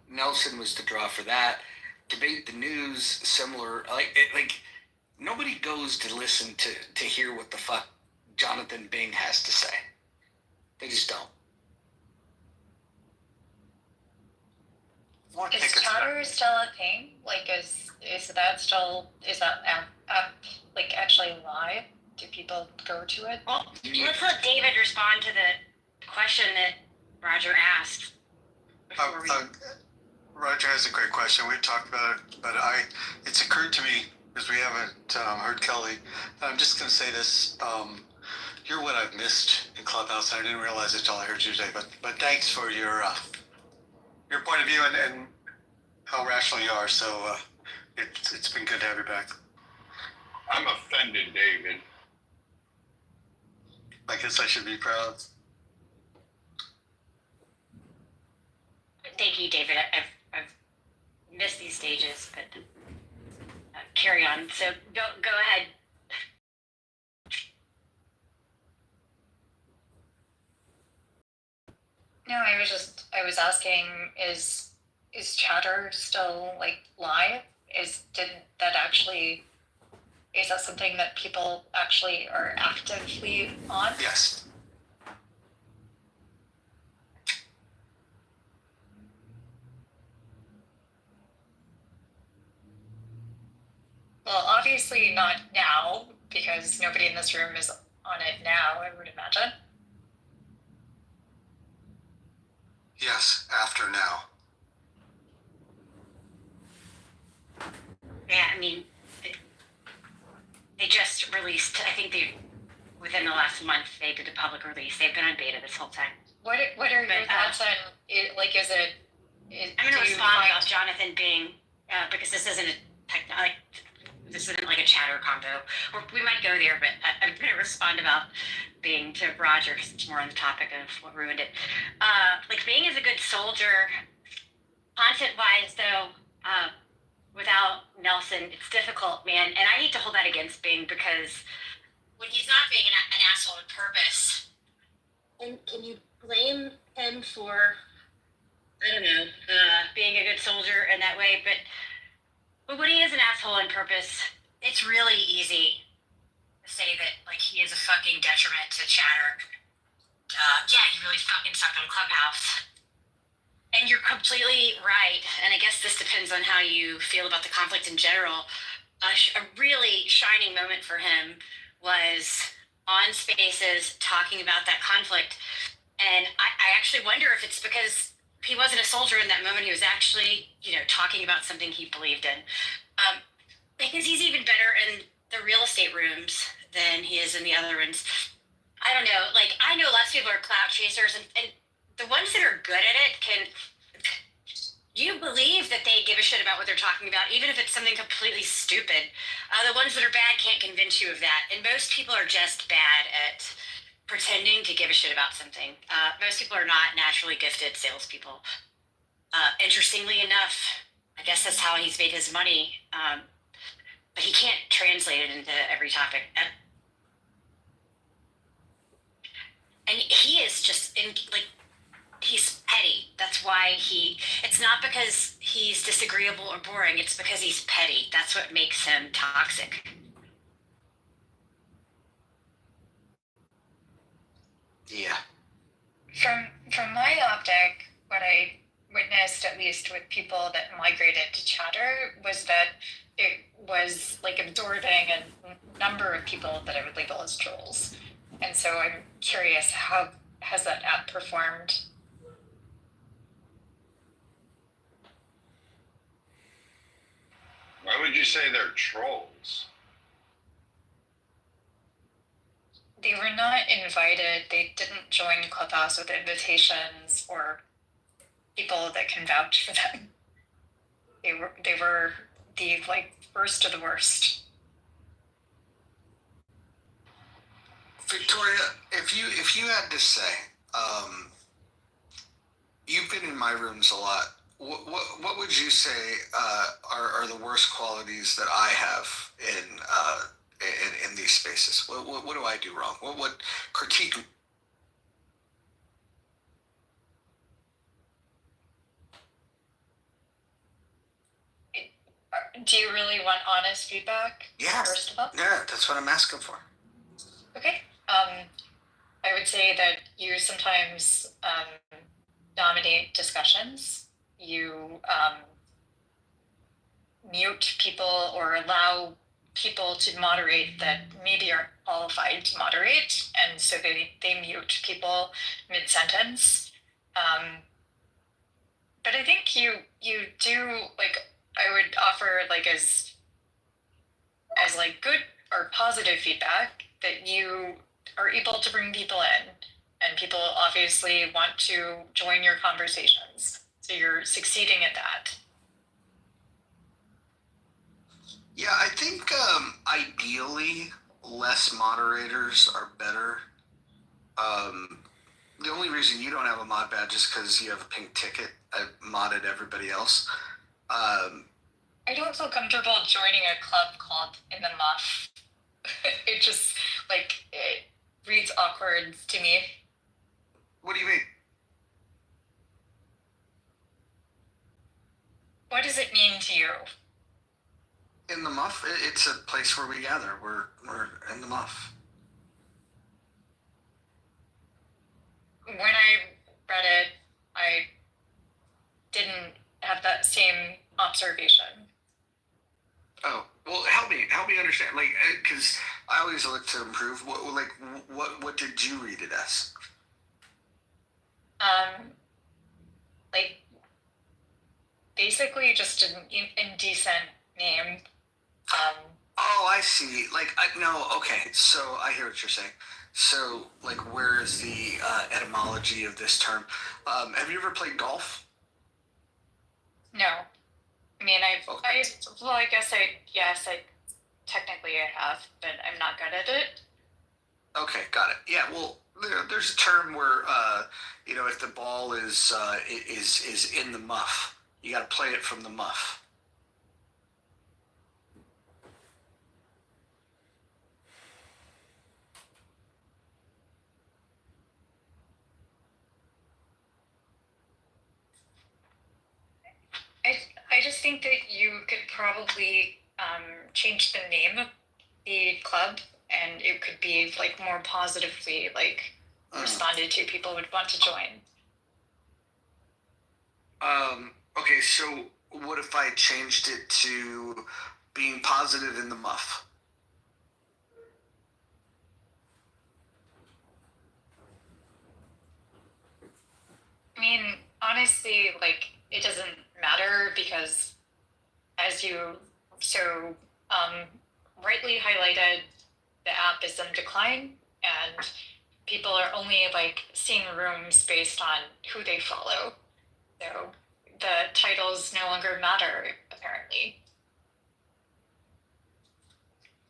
Nelson was the draw for that. Debate the News, similar. Like nobody goes to listen to hear what the fuck Jonathan Bing has to say. They just don't. Is Chatter still a thing? Like, is that app like actually live? Do people go to it? Well, let's let David respond to the question that Roger asked. Roger has a great question. We talked about it, but it's occurred to me, because we haven't heard Kelly. I'm just going to say this. You're what I've missed in Clubhouse. I didn't realize it until I heard you today, but thanks for your point of view and how rational you are. So it's been good to have you back. I'm offended, David. I guess I should be proud. Thank you, David. I've missed these stages, but carry on. So go ahead. No, I was asking, is Chatter still like live? Is that something that people actually are actively on? Yes. Well, obviously not now, because nobody in this room is on it now, I would imagine. Yes, after now. Yeah, I mean, they just released. I think within the last month they did a public release. They've been on beta this whole time. What are your thoughts on it? Like, is it? I'm going to respond about Jonathan being because this isn't this isn't like a chatter combo. Or we might go there, but I'm going to respond about being to Roger because it's more on the topic of what ruined it. Like Bing is a good soldier. Content-wise, though, without Nelson, it's difficult, man. And I need to hold that against Bing because when he's not being an asshole on purpose, and can you blame him for, I don't know, being a good soldier in that way? But when he is an asshole on purpose, it's really easy to say that like he is a fucking detriment to chatter. Yeah, he really fucking sucked on Clubhouse. And you're completely right. And I guess this depends on how you feel about the conflict in general. A really shining moment for him was on Spaces talking about that conflict. And I actually wonder if it's because he wasn't a soldier in that moment. He was actually, talking about something he believed in. Because he's even better in the real estate rooms than he is in the other ones. I don't know. Like, I know lots of people are clout chasers, and the ones that are good at it can. You believe that they give a shit about what they're talking about, even if it's something completely stupid. The ones that are bad can't convince you of that. And most people are just bad at pretending to give a shit about something. Most people are not naturally gifted salespeople. Interestingly enough, I guess that's how he's made his money. But he can't translate it into every topic. And he is just he's petty. That's why it's not because he's disagreeable or boring. It's because he's petty. That's what makes him toxic. Yeah. From my optic, what I witnessed, at least with people that migrated to Chatter, was that it was like absorbing a number of people that I would label as trolls. And so I'm curious, how has that app performed? Why would you say they're trolls? They were not invited. They didn't join Clubhouse with invitations or people that can vouch for them. They were the worst of the worst. Victoria, if you had to say, you've been in my rooms a lot. What would you say are the worst qualities that I have in these spaces? What do I do wrong? What critique? Do you really want honest feedback? Yeah. First of all? Yeah, that's what I'm asking for. Okay. I would say that you sometimes dominate discussions. You mute people or allow people to moderate that maybe aren't qualified to moderate, and so they mute people mid-sentence. But I think you do, I would offer as good or positive feedback that you are able to bring people in, and people obviously want to join your conversations. So you're succeeding at that. Yeah, I think ideally less moderators are better. The only reason you don't have a mod badge is because you have a pink ticket. I've modded everybody else. I don't feel comfortable joining a club called In the Muff. It just it reads awkward to me. What do you mean? What does it mean to you? In the Muff, it's a place where we gather. We're in the Muff. When I read it, I didn't have that same observation. Oh, well, help me understand. Because I always look to improve. What did you read it as? basically just an indecent name. Oh, I see. Like, no, okay. So I hear what you're saying. So, like, where is the etymology of this term? Have you ever played golf? No, I mean Okay. well, I guess I technically I have, but I'm not good at it. Okay, got it. Yeah, well, there's a term where, if the ball is in the muff, you got to play it from the muff. I just think that you could probably change the name of the club, and it could be like more positively like responded to. People would want to join. Okay, so what if I changed it to being positive in the muff? I mean, honestly, like it doesn't matter because, as you so rightly highlighted, the app is in decline, and people are only like seeing rooms based on who they follow. So the titles no longer matter, apparently.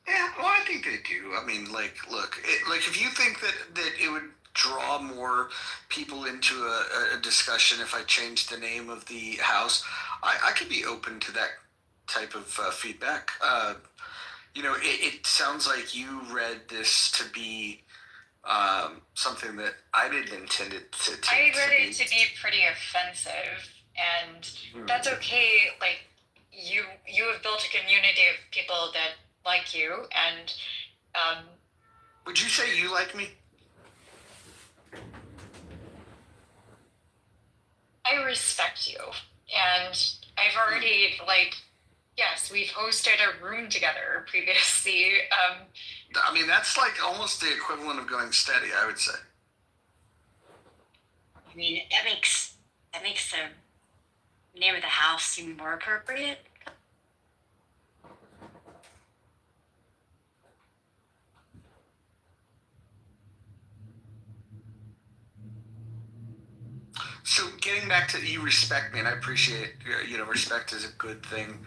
Yeah, well, I think they do. I mean, like, look, if you think that it would draw more people into a discussion if I changed the name of the house, I could be open to that type of feedback. It sounds like you read this to be something that I didn't intend it to. I read it to be pretty offensive, and that's okay. Like you have built a community of people that like you, and would you say you like me? I respect you, and I've already yes, we've hosted a room together previously. I mean, that's like almost the equivalent of going steady, I would say. I mean, that makes the name of the house seem more appropriate. So getting back to you respect me, and I appreciate respect is a good thing,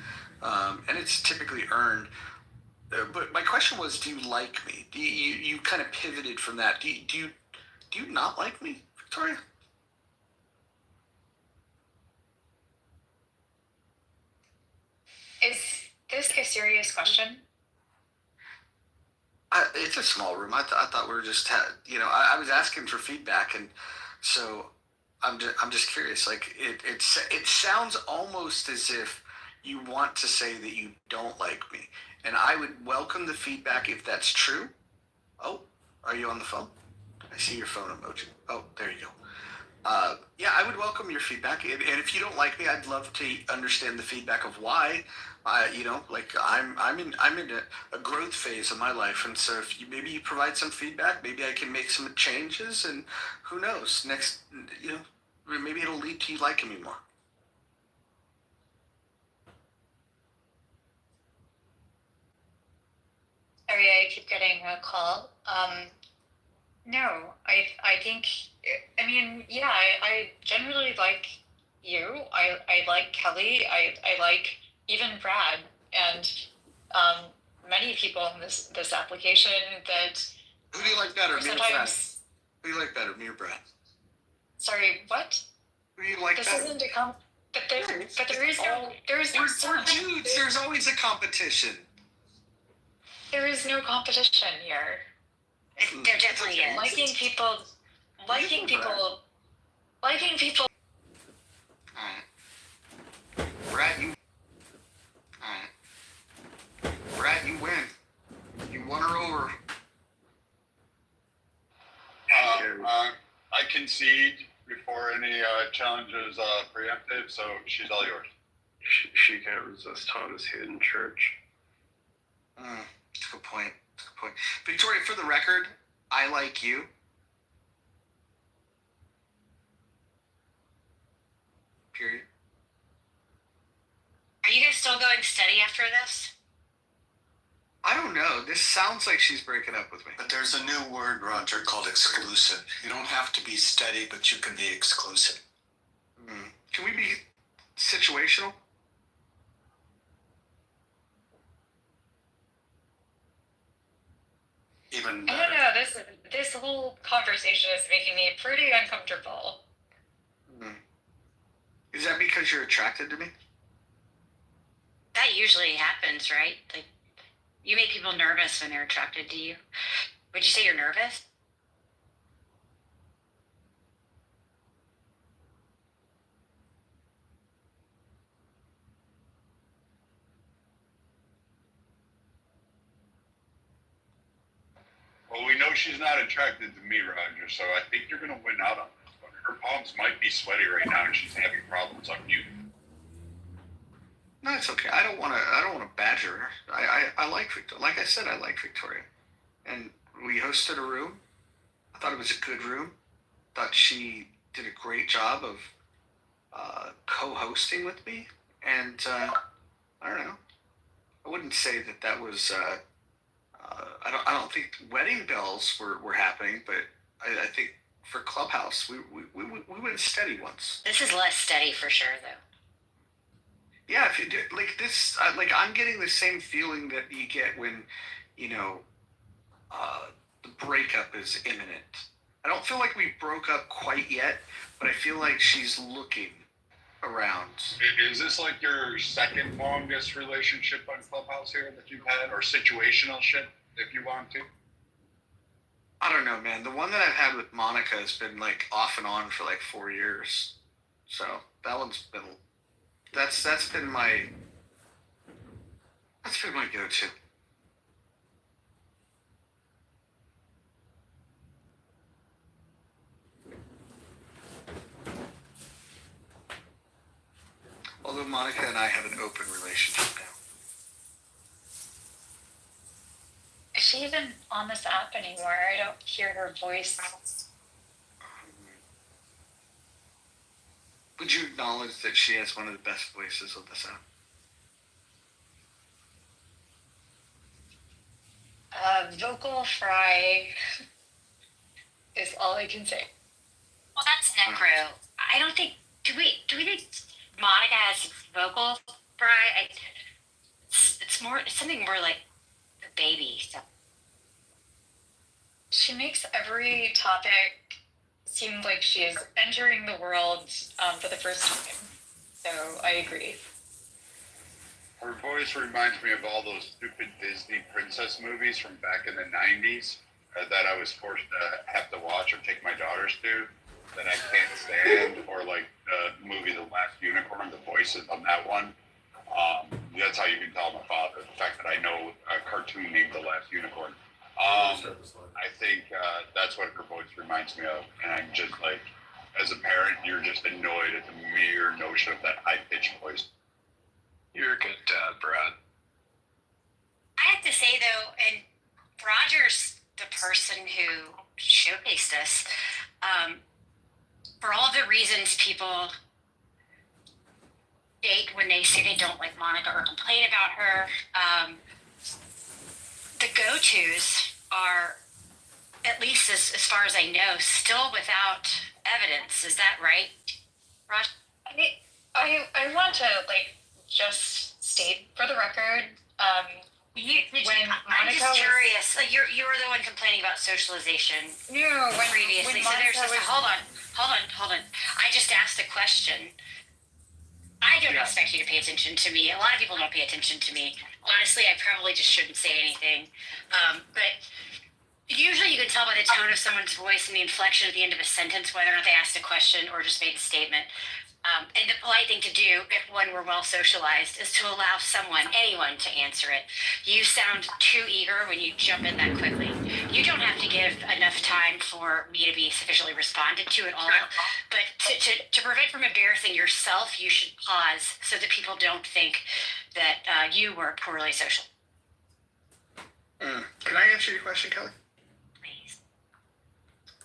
and it's typically earned. But my question was, do you like me? You kind of pivoted from that? Do you not like me, Victoria? Is this a serious question? It's a small room. I thought we were just I was asking for feedback, and so I'm just curious. Like it sounds almost as if you want to say that you don't like me, and I would welcome the feedback if that's true. Oh, are you on the phone? I see your phone emoji. Oh, there you go. Yeah, I would welcome your feedback, and if you don't like me, I'd love to understand the feedback of why. I'm in a growth phase of my life, and so if maybe you provide some feedback, maybe I can make some changes, and who knows, next, maybe it'll lead to you liking me more. Sorry, I keep getting a call. No, I think, I mean, yeah, I generally like you. I like Kelly. I like even Brad, and many people in this application that. Who do you like better, me or Brad? Sometimes. Who do you like better, me or Brad? Sorry, what? Who do you like this better? Isn't a but there is no. We're dudes. There's always a competition. There is no competition here. There definitely is. Liking people. Alright. Brad, you win. You won her over. I concede before any challenges preempted, so she's all yours. She can't resist Thomas Hidden Church. That's a good point. Victoria, for the record, I like you. Period. going steady after this? I don't know. This sounds like she's breaking up with me. But there's a new word, Roger, called exclusive. You don't have to be steady, but you can be exclusive. Can we be situational? Even I better. don't know. This whole conversation is making me pretty uncomfortable. Is that because you're attracted to me? That usually happens, right? Like, you make people nervous when they're attracted to you. Would you say you're nervous? Well, we know she's not attracted to me, Roger, so I think you're going to win out on this one. Her palms might be sweaty right now, and she's having problems on mute. No, it's okay. I don't want to badger her. I like Victoria. Like I said, I like Victoria, and we hosted a room. I thought it was a good room. Thought she did a great job of co-hosting with me, and I don't know. I wouldn't say that was. I don't think wedding bells were happening, but I think for Clubhouse we went steady once. This is less steady for sure, though. Yeah, if you do like this, like I'm getting the same feeling that you get when, the breakup is imminent. I don't feel like we broke up quite yet, but I feel like she's looking around. Is this like your second longest relationship on Clubhouse here that you've had, or situational shit, if you want to? I don't know, man. The one that I've had with Monica has been like off and on for like 4 years, so that one's been. That's been my go-to. Although Monica and I have an open relationship now. Is she even on this app anymore? I don't hear her voice. Would you acknowledge that she has one of the best voices of this app? Vocal fry is all I can say. Well, that's necro. I don't think. Do we think Monica has vocal fry? It's something more like the baby stuff. She makes every topic seem like she is entering the world for the first time. So I agree. Her voice reminds me of all those stupid Disney princess movies from back in the 90s that I was forced to have to watch or take my daughters to that I can't stand, or like the movie The Last Unicorn, the voices on that one. That's how you can tell I'm a father, the fact that I know a cartoon named The Last Unicorn. I think that's what her voice reminds me of, and I'm just like, as a parent, you're just annoyed at the mere notion of that high-pitched voice. You're a good dad, Brad. I have to say though, and Roger's the person who showcased us. For all the reasons people state when they say they don't like Monica or complain about her, the go-tos are, at least as far as I know, still without evidence. Is that right, Roger? I want to just state for the record. I'm just curious. Like you were the one complaining about socialization previously. So there's just hold on. I just asked a question. I don't expect you to pay attention to me. A lot of people don't pay attention to me. Honestly, I probably just shouldn't say anything. But usually you can tell by the tone of someone's voice and the inflection at the end of a sentence whether or not they asked a question or just made a statement. And the polite thing to do, if one were well socialized, is to allow anyone to answer it. You sound too eager when you jump in that quickly. You don't have to give enough time for me to be sufficiently responded to at all. But to prevent from embarrassing yourself, you should pause so that people don't think that you were poorly social. Can I answer your question, Kelly? Please.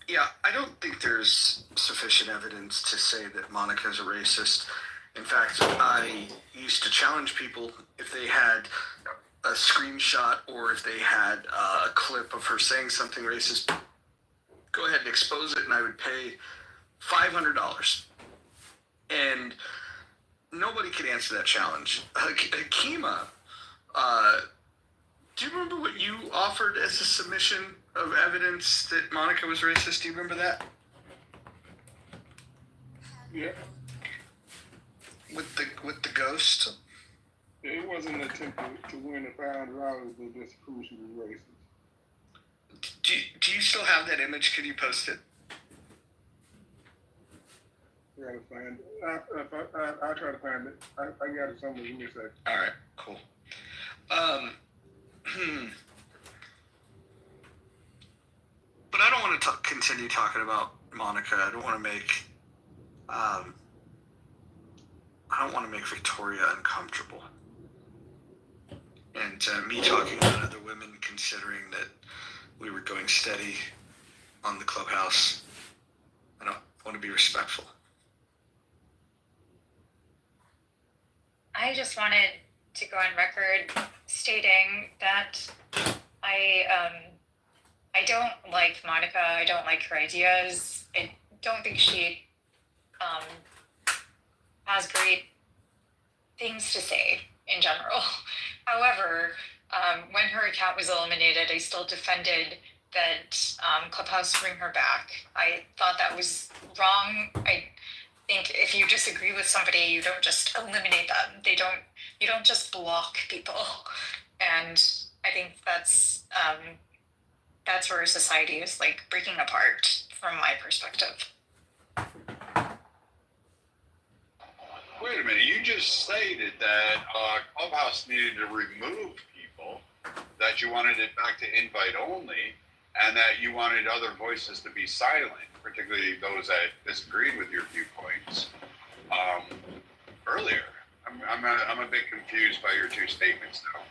Yeah, I don't think there's sufficient evidence to say that Monica's a racist. In fact, I used to challenge people if they had a screenshot or if they had a clip of her saying something racist, go ahead and expose it, and I would pay $500. And nobody could answer that challenge. Kima, do you remember what you offered as a submission of evidence that Monica was racist? Do you remember that? Yeah. With the ghost? It wasn't an attempt to win $1,000, but just to prove she was racist. Do you still have that image? Can you post it? I gotta find it. I'll try to find it. I got it somewhere. Give me a second. All right, cool. But I don't want to continue talking about Monica. I don't want to make Victoria uncomfortable. And me talking about other women, considering that we were going steady on the clubhouse. I don't want to be respectful. I just wanted to go on record stating that I don't like Monica. I don't like her ideas. I don't think she has great things to say in general. However, when her account was eliminated, I still defended that Clubhouse bring her back. I thought that was wrong. I think if you disagree with somebody, you don't just eliminate them. You don't just block people. And I think that's where society is like breaking apart from my perspective. Wait a minute, you just stated that Clubhouse needed to remove people, that you wanted it back to invite only, and that you wanted other voices to be silent, particularly those that disagreed with your viewpoints. Earlier, I'm a bit confused by your two statements now.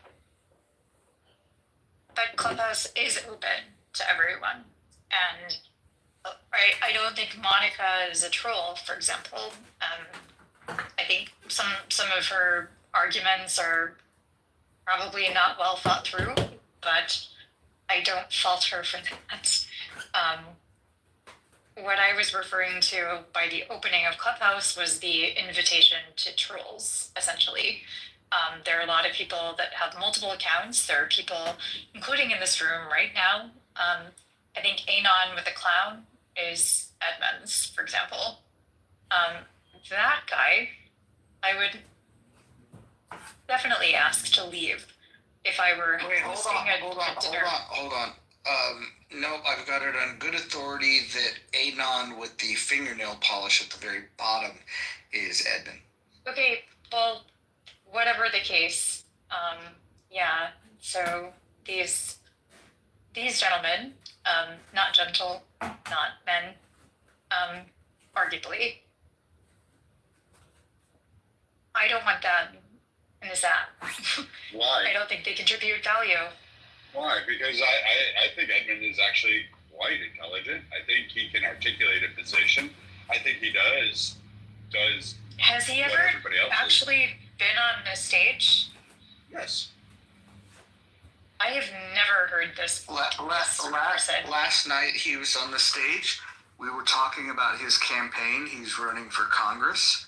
But Clubhouse is open to everyone, and I don't think Monica is a troll, for example. I think some of her arguments are probably not well thought through, but I don't fault her for that. What I was referring to by the opening of Clubhouse was the invitation to trolls, essentially. There are a lot of people that have multiple accounts. There are people, including in this room right now. I think Anon with the clown is Edmonds, for example. That guy, I would definitely ask to leave if I were hosting a dinner. Hold on. Nope, I've got it on good authority that Anon with the fingernail polish at the very bottom is Edmund. Okay, well, whatever the case, yeah. So these gentlemen, not gentle, not men, arguably. I don't want them in this app. Why? I don't think they contribute value. Why? Because I think Edmund is actually quite intelligent. I think he can articulate a position. I think he does. Has he ever actually been on a stage? Yes. I have never heard this. Last night he was on the stage. We were talking about his campaign. He's running for Congress.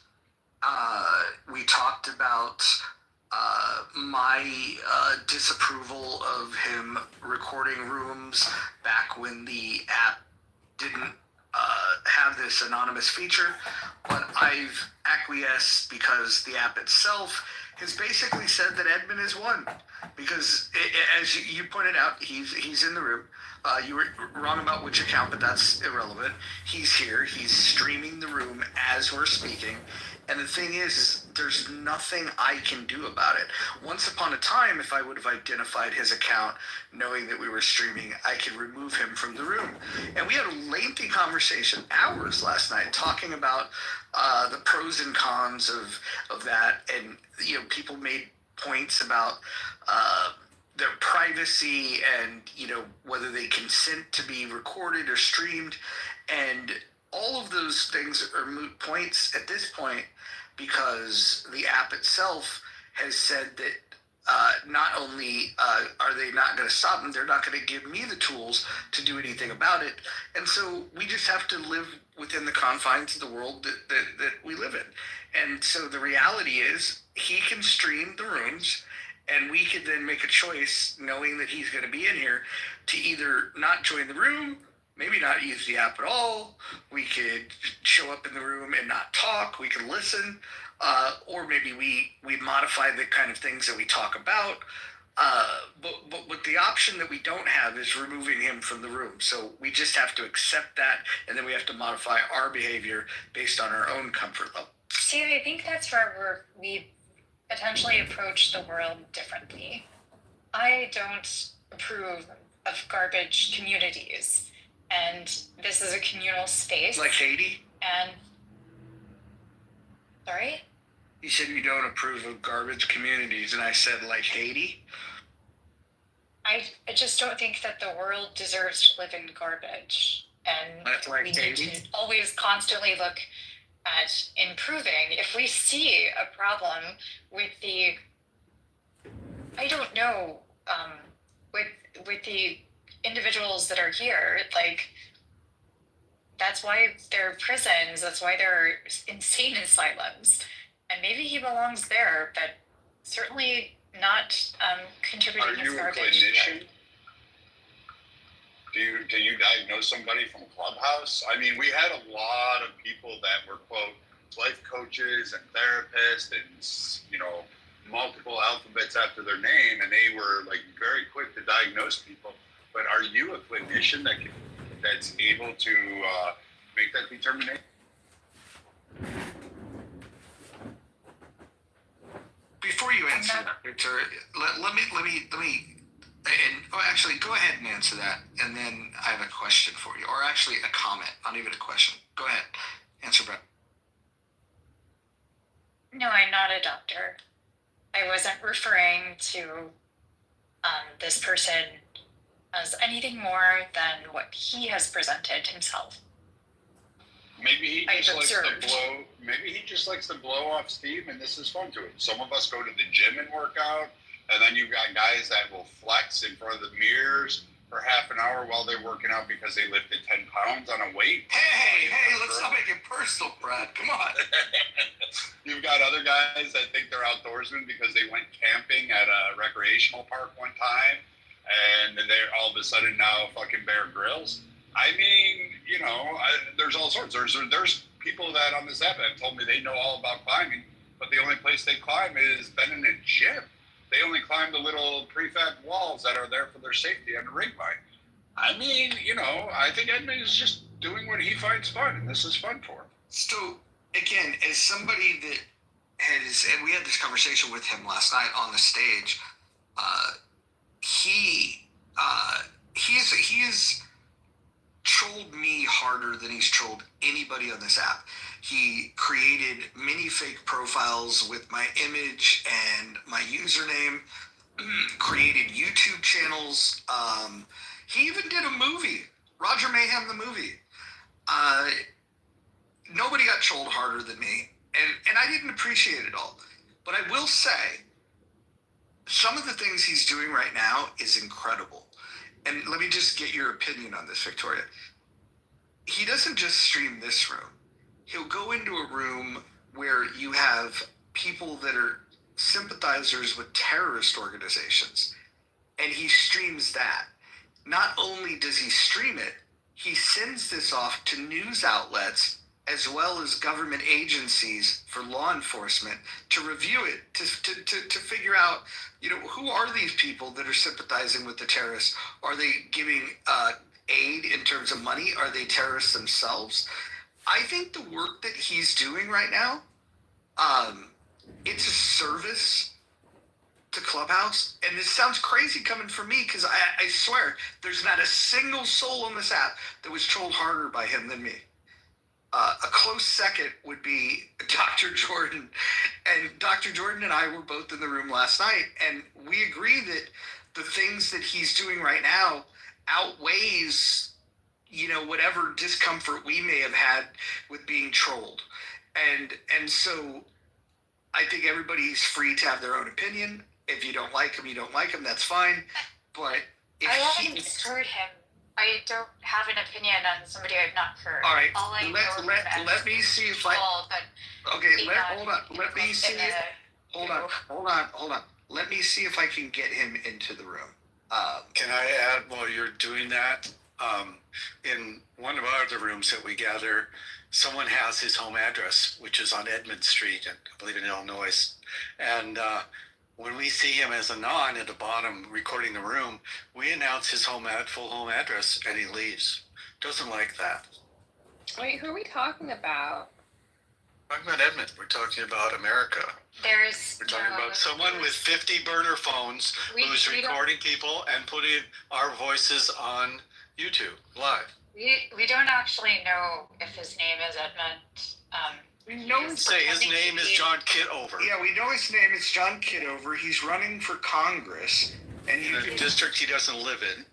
We talked about my disapproval of him recording rooms back when the app didn't have this anonymous feature, but I've acquiesced because the app itself has basically said that Edmund is one. Because as you pointed out, he's in the room. You were wrong about which account, but that's irrelevant. He's here. He's streaming the room as we're speaking. And the thing is there's nothing I can do about it. Once upon a time, if I would have identified his account, knowing that we were streaming, I could remove him from the room. And we had a lengthy conversation, hours last night, talking about the pros and cons of that. And, people made points about their privacy and, whether they consent to be recorded or streamed. And all of those things are moot points at this point because the app itself has said that not only are they not going to stop them, they're not going to give me the tools to do anything about it. And so we just have to live within the confines of the world that we live in. And so the reality is he can stream the rooms and we could then make a choice knowing that he's going to be in here to either not join the room, maybe not use the app at all. We could show up in the room and not talk. We can listen. Or maybe we modify the kind of things that we talk about. But the option that we don't have is removing him from the room. So we just have to accept that, and then we have to modify our behavior based on our own comfort level. See, I think that's where we potentially approach the world differently. I don't approve of garbage communities, and this is a communal space. Like Haiti? And sorry? You said you don't approve of garbage communities, and I said like Haiti? I just don't think that the world deserves to live in garbage. And That's like we need Haiti? to always constantly look at improving. If we see a problem with the, I don't know, with the individuals that are here, like, that's why there are prisons, that's why there are insane asylums. And maybe he belongs there, but certainly not contributing Are his you a garbage. clinician? Do you diagnose somebody from Clubhouse? I mean, we had a lot of people that were, quote, life coaches and therapists and, you know, multiple alphabets after their name, and they were like very quick to diagnose people. But are you a clinician that's able to make that determination? Before you answer that, Victor, let me, and actually go ahead and answer that, and then I have a question for you, or actually a comment, not even a question. Go ahead, answer, Brett. No, I'm not a doctor. I wasn't referring to this person as anything more than what he has presented himself. Maybe he I've just likes to observed. blow. Maybe he just likes to blow off steam, and this is fun to him. Some of us go to the gym and work out, and then you've got guys that will flex in front of the mirrors for half an hour while they're working out because they lifted 10 pounds on a weight. Hey, let's not make it personal, Brad. Come on. You've got other guys that think they're outdoorsmen because they went camping at a recreational park one time, and they're all of a sudden now fucking Bear Grylls. I mean, you know, there's all sorts. There's people that on this app have told me they know all about climbing, but the only place they climb is been in a gym. They only climb the little prefab walls that are there for their safety on the rig line. I mean, you know, I think Edmund is just doing what he finds fun, and this is fun for him. So, again, as somebody that has, and we had this conversation with him last night on the stage, he is trolled me harder than he's trolled anybody on this app. He created many fake profiles with my image and my username, created YouTube channels. He even did a movie, Roger Mayhem the movie. Nobody got trolled harder than me, and I didn't appreciate it all. But I will say, some of the things he's doing right now is incredible. And let me just get your opinion on this, Victoria. He doesn't just stream this room. He'll go into a room where you have people that are sympathizers with terrorist organizations, and he streams that. Not only does he stream it, he sends this off to news outlets as well as government agencies for law enforcement to review it, to figure out, you know, who are these people that are sympathizing with the terrorists? Are they giving aid in terms of money? Are they terrorists themselves? I think the work that he's doing right now, it's a service to Clubhouse. And this sounds crazy coming from me because I swear there's not a single soul on this app that was trolled harder by him than me. A close second would be Dr. Jordan. And Dr. Jordan and I were both in the room last night, and we agree that the things that he's doing right now outweighs whatever discomfort we may have had with being trolled. And so I think everybody's free to have their own opinion. If you don't like him, you don't like him, that's fine. But if I haven't heard him. I don't have an opinion on somebody I've not heard. all right, All I know let me see if I. Okay, hold on. Let me see. Hold on. Let me see if I can get him into the room. Can I add while you're doing that? In one of our other rooms that we gather, someone has his home address, which is on Edmond Street, and I believe in Illinois. And when we see him as a non at the bottom recording the room, we announce his full home address, and he leaves. Doesn't like that. Wait, who are we talking about? We're talking about Edmond. We're talking about America. We're talking about someone with 50 burner phones who's recording people and putting our voices on YouTube live. We don't actually know if his name is Edmund. We know his name is John Kitover. Yeah, we know his name is John Kitover. He's running for Congress, and in a district he doesn't live in.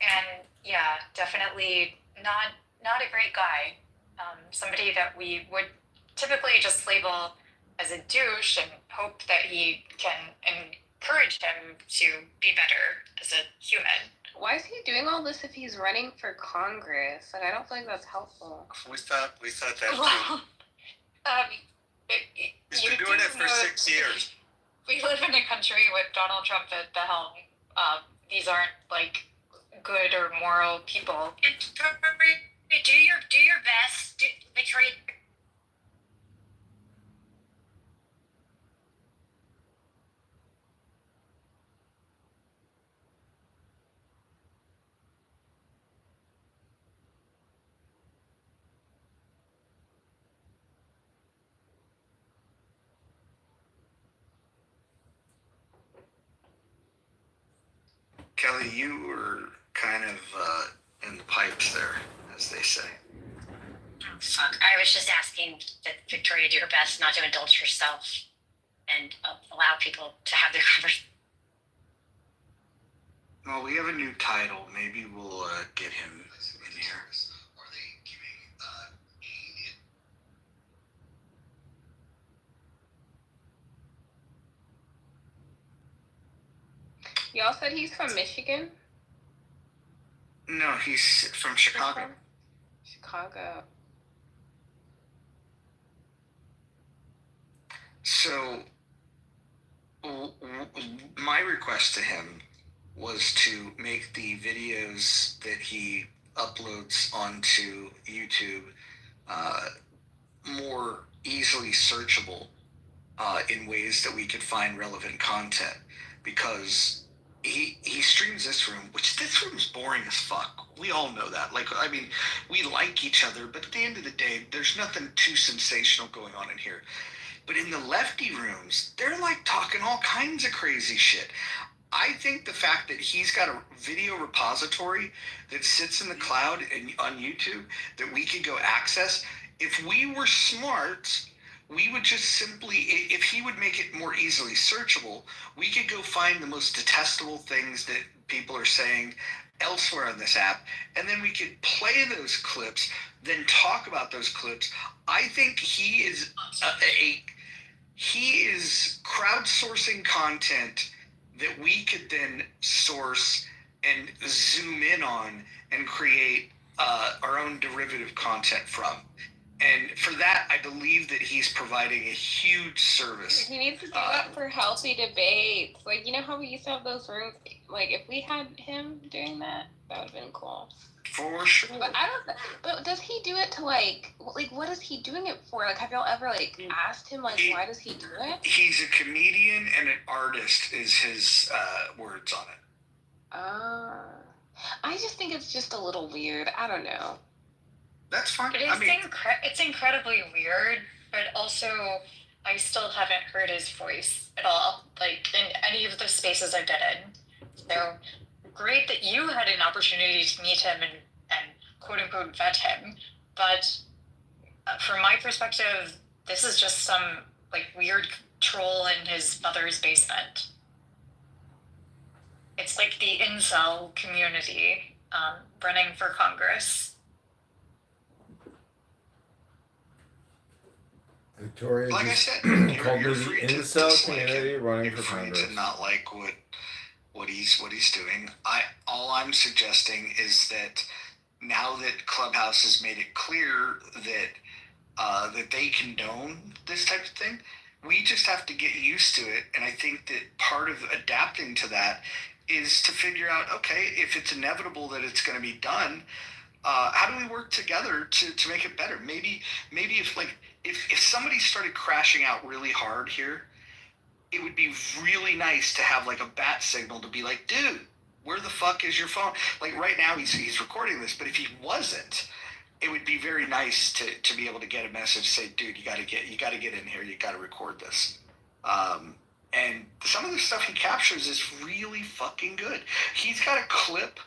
And yeah, definitely not a great guy. Somebody that we would typically just label as a douche and hope that he can encourage him to be better as a human. Why is he doing all this if he's running for Congress? Like, I don't feel like that's helpful. We thought that too. He's been doing it for 6 years. We live in a country with Donald Trump at the helm. These aren't like good or moral people. Do your best, Victoria. Kelly, you were kind of in the pipes there, as they say. Fuck, I was just asking that Victoria do her best not to indulge herself and allow people to have their conversation. Well, we have a new title. Maybe we'll get him in here. Y'all said he's from Michigan? No, he's from Chicago. Chicago. So, my request to him was to make the videos that he uploads onto YouTube more easily searchable in ways that we could find relevant content, because he streams this room, which this room's boring as fuck. We all know that. Like, I mean, we like each other, but at the end of the day, there's nothing too sensational going on in here. But in the lefty rooms, they're like talking all kinds of crazy shit. I think the fact that he's got a video repository that sits in the cloud and on YouTube that we could go access, if we were smart, we would just simply, if he would make it more easily searchable, we could go find the most detestable things that people are saying elsewhere on this app, and then we could play those clips, then talk about those clips. I think he is he is crowdsourcing content that we could then source and zoom in on and create our own derivative content from. And for that, I believe that he's providing a huge service. He needs to do that for healthy debates. Like, you know how we used to have those rooms? Like, if we had him doing that, that would have been cool. For sure. But but does he do it to, like, what is he doing it for? Like, have y'all ever, like, asked him, like, why does he do it? He's a comedian and an artist is his words on it. I just think it's just a little weird. I don't know. That's fine. It's incredibly weird, but also I still haven't heard his voice at all, like in any of the spaces I've been in. So great that you had an opportunity to meet him and quote unquote vet him, but from my perspective, this is just some like weird troll in his mother's basement. It's like the incel community. running for Congress. Victoria Like I just said, called you're me the free to incel dislike community him. running You're for free Congress. to not like what he's doing. All I'm suggesting is that now that Clubhouse has made it clear that they condone this type of thing, we just have to get used to it. And I think that part of adapting to that is to figure out, okay, if it's inevitable that it's going to be done, how do we work together to make it better? Maybe if somebody started crashing out really hard here, it would be really nice to have like a bat signal to be like, dude, where the fuck is your phone? Like right now he's recording this, but if he wasn't, it would be very nice to be able to get a message, say, dude, you gotta get in here, you gotta record this. And some of the stuff he captures is really fucking good. He's got a clip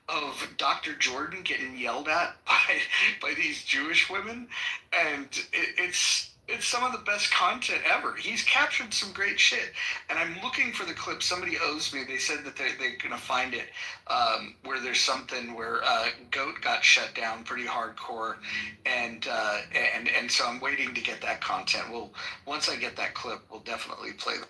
of Dr. Jordan getting yelled at by these Jewish women, and it's some of the best content ever. He's captured some great shit, and I'm looking for the clip. Somebody owes me. They said that they're gonna find it, where there's something where Goat got shut down pretty hardcore, and so I'm waiting to get that content. Once I get that clip, we'll definitely play that.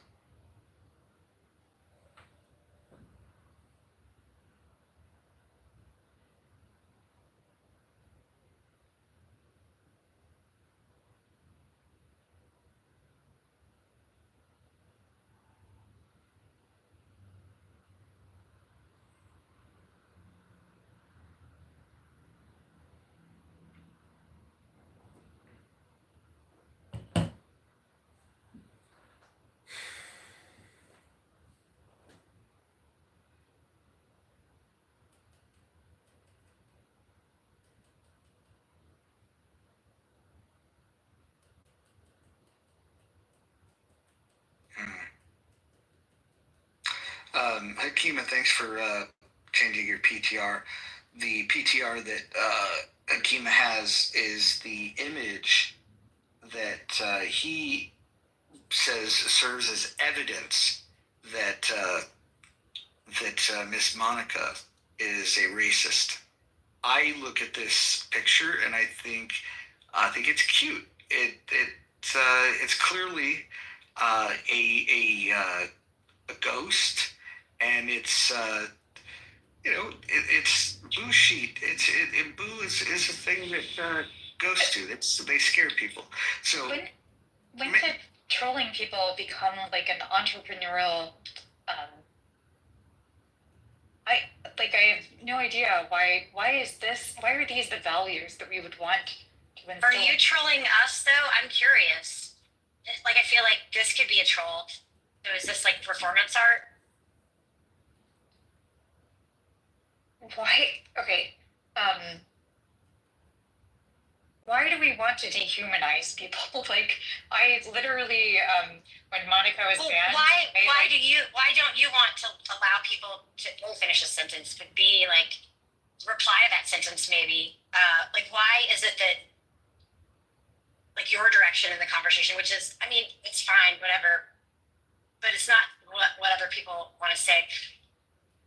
Hakima, thanks for changing your PTR. The PTR that Hakima has is the image that he says serves as evidence that Miss Monica is a racist. I look at this picture and I think it's cute. It's clearly a ghost, and it's it's Boo sheet. Boo is a thing that ghosts do. They scare people. So When did trolling people become like an entrepreneurial? I have no idea why. Why is this? Why are these the values that we would want to instill? Are you trolling us though? I'm curious. Like I feel like this could be a troll. So is this like performance art? Why? Okay. Why do we want to dehumanize people? Like, I literally, when Monica was banned. Why don't you want to allow people to finish a sentence, but B, like, reply to that sentence maybe? Like, why is it that, like, your direction in the conversation, which is, I mean, it's fine, whatever, but it's not what other people want to say.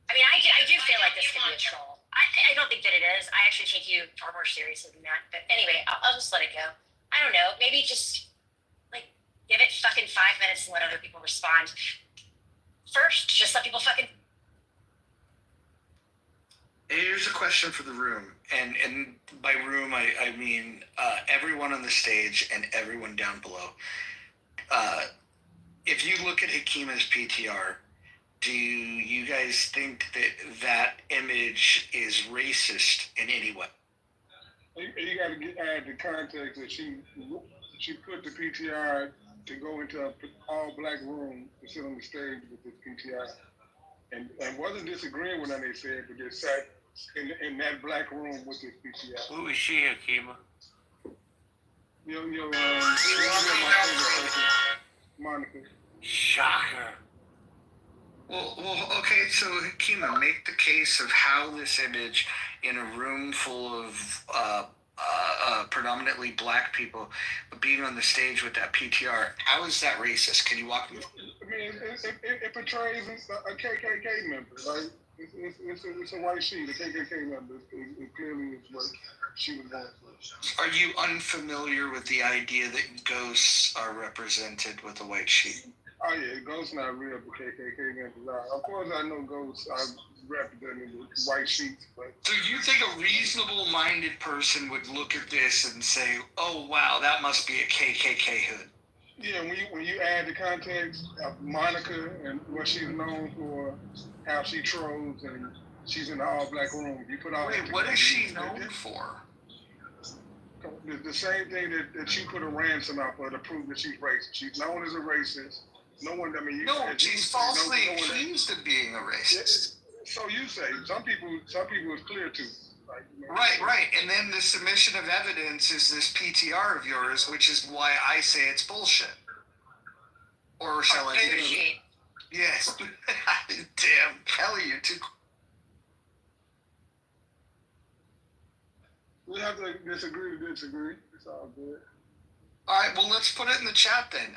I mean, I do feel like this could be a troll. I don't think that it is. I actually take you far more seriously than that. But anyway, I'll just let it go. I don't know. Maybe just, like, give it fucking 5 minutes and let other people respond. First, just let people fucking... Here's a question for the room. And by room, I mean everyone on the stage and everyone down below. If you look at Hakima's PTR, do you guys think that image is racist in any way? You got to add the context that she put the PTR to go into an all-black room to sit on the stage with this PTR, and wasn't disagreeing with what they said, but just sat in that black room with this PTR. Who is she, Hakima? My favorite person, Monica. Shocker. Well, okay, so Hakima, make the case of how this image in a room full of predominantly black people being on the stage with that PTR, how is that racist? Can you walk me through? I mean, it portrays a KKK member. Like, It's a white sheet. The KKK number it clearly is what she was going for. Are you unfamiliar with the idea that ghosts are represented with a white sheet? Oh yeah, ghosts not real, but KKK members are. Of course, I know ghosts are represented with white sheets, but. So you think a reasonable-minded person would look at this and say, "Oh wow, that must be a KKK hood"? Yeah, when you add the context of Monica and what she's known for, how she trolls and she's in the all-black room, you put all. Wait, what is she known for? The same thing that you put a ransom out for to prove that she's racist. She's known as a racist. No one, I mean, No, she's falsely accused of being a racist. So you say some people it's clear to. Like, Right. And then the submission of evidence is this PTR of yours, which is why I say it's bullshit. Or shall I say? Yes. Damn, Kelly, you're too. We have to disagree to disagree. It's all good. All right, well, let's put it in the chat then.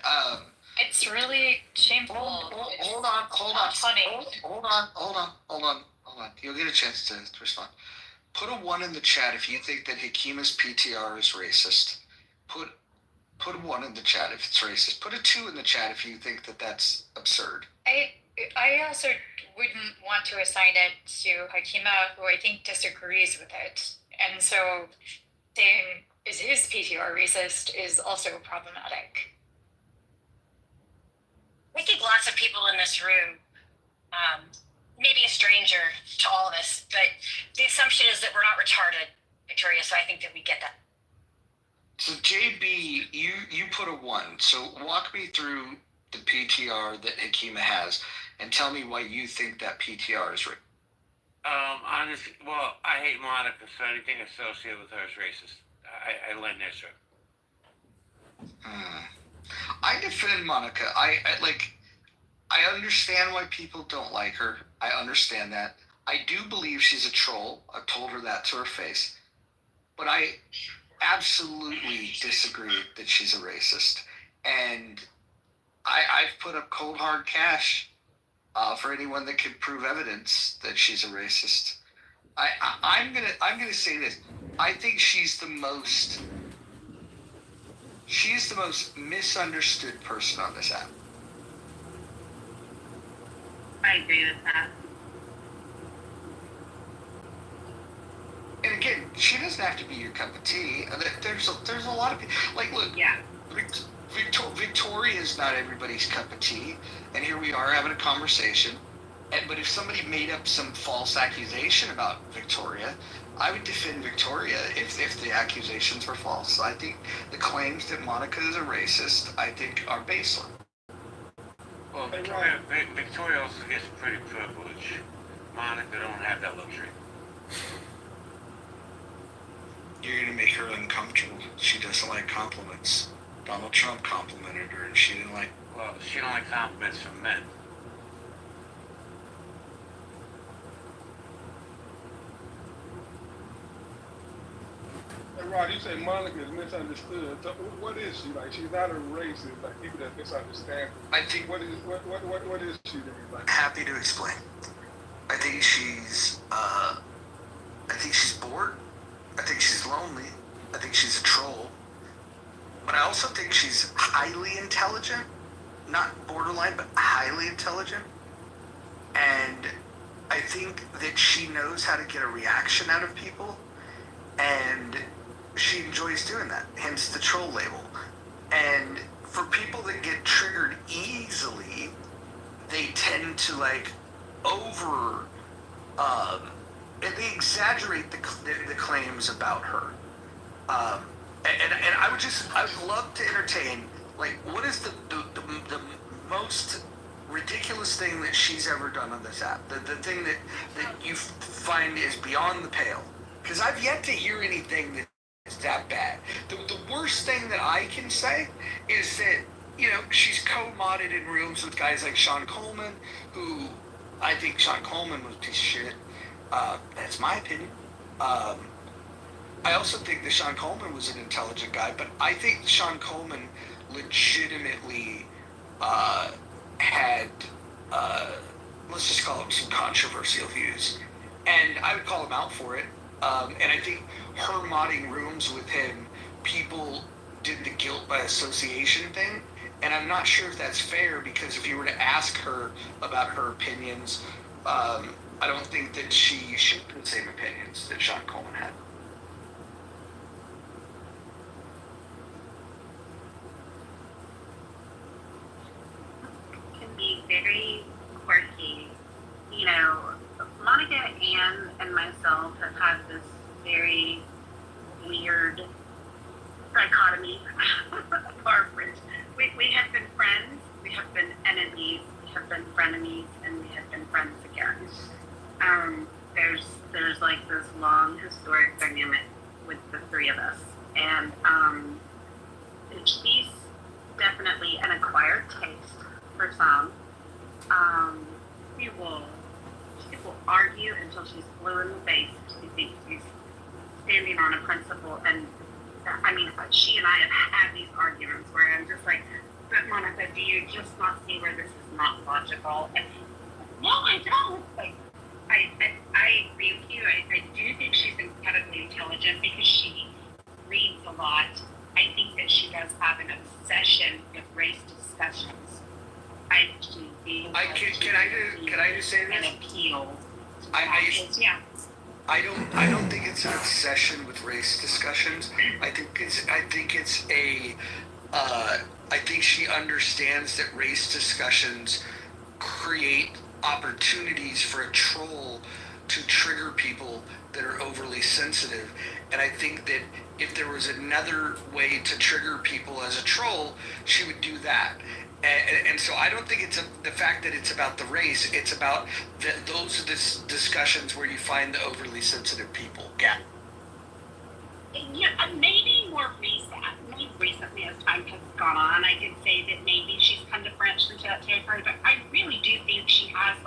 It's really shameful. Hold on. Not funny. Hold on. You'll get a chance to respond. Put a 1 in the chat if you think that Hakima's PTR is racist. Put a 1 in the chat if it's racist. Put a 2 in the chat if you think that that's absurd. I also wouldn't want to assign it to Hakima, who I think disagrees with it. And so saying, is his PTR racist is also problematic. I think lots of people in this room, maybe a stranger to all of us, but the assumption is that we're not retarded, Victoria, so I think that we get that. So JB, you put a 1. So walk me through the PTR that Hakima has and tell me why you think that PTR is racist. Honestly, well, I hate Monica, so anything associated with her is racist. I lend this to her. I defend Monica. I understand why people don't like her. I understand that. I do believe she's a troll. I've told her that to her face. But I absolutely disagree that she's a racist. And I've put up cold hard cash for anyone that could prove evidence that she's a racist. I'm gonna say this. I think she's the most misunderstood person on this app. I agree with that. And again, she doesn't have to be your cup of tea. There's a lot of people. Like, look, Yeah. Victoria is not everybody's cup of tea, and here we are having a conversation. But if somebody made up some false accusation about Victoria, I would defend Victoria if the accusations were false. I think the claims that Monica is a racist, I think, are baseless. Well, Victoria also gets pretty privileged. Monica don't have that luxury. You're going to make her uncomfortable. She doesn't like compliments. Donald Trump complimented her, and she didn't like... Well, she don't like compliments from men. And Rod, you say Monica is misunderstood. So what is she? Like, she's not a racist. Like, people that misunderstand her. I think... What is she then? Like, Happy to explain. I think she's bored. I think she's lonely. I think she's a troll. But I also think she's highly intelligent. Not borderline, but highly intelligent. And I think that she knows how to get a reaction out of people. And she enjoys doing that. Hence the troll label. And for people that get triggered easily, they tend to and they exaggerate the claims about her. And I would love to entertain, what is the most ridiculous thing that she's ever done on this app? The thing that you find is beyond the pale? Because I've yet to hear anything that's that bad. The worst thing that I can say is that, she's co-modded in rooms with guys like Sean Coleman, who I think Sean Coleman was a piece of shit. That's my opinion. I also think that Sean Coleman was an intelligent guy, but I think Sean Coleman legitimately had let's just call them some controversial views, and I would call him out for it. And I think her modding rooms with him, people did the guilt by association thing, and I'm not sure if that's fair, because if you were to ask her about her opinions, I don't think that she shared the same opinions that Sean Coleman had. Can be very quirky. You know, Monica, Ann, and myself have had this very weird dichotomy of our friends. We have been friends, we have been enemies, we have been frenemies, and we have been friends again. There's like this long historic dynamic with the three of us, and she's definitely an acquired taste for some. She will argue until she's blue in the face. She thinks she's standing on a principle, and I mean, she and I have had these arguments where I'm just like, but Monica, do you just not see where this is not logical? And no, I don't. Like, I agree with you. I do think she's incredibly intelligent because she reads a lot. I think that she does have an obsession with race discussions. Can I just say this? An appeal. Yeah. I don't think it's an obsession with race discussions. I think she understands that race discussions create opportunities for a troll to trigger people that are overly sensitive. And I think that if there was another way to trigger people as a troll, she would do that. And so I don't think it's the fact that it's about the race. It's about those are the discussions where you find the overly sensitive people. Yeah. Yeah, maybe more recently as time has gone on, I could say that maybe she's kind of branched into that territory. But I really do think she has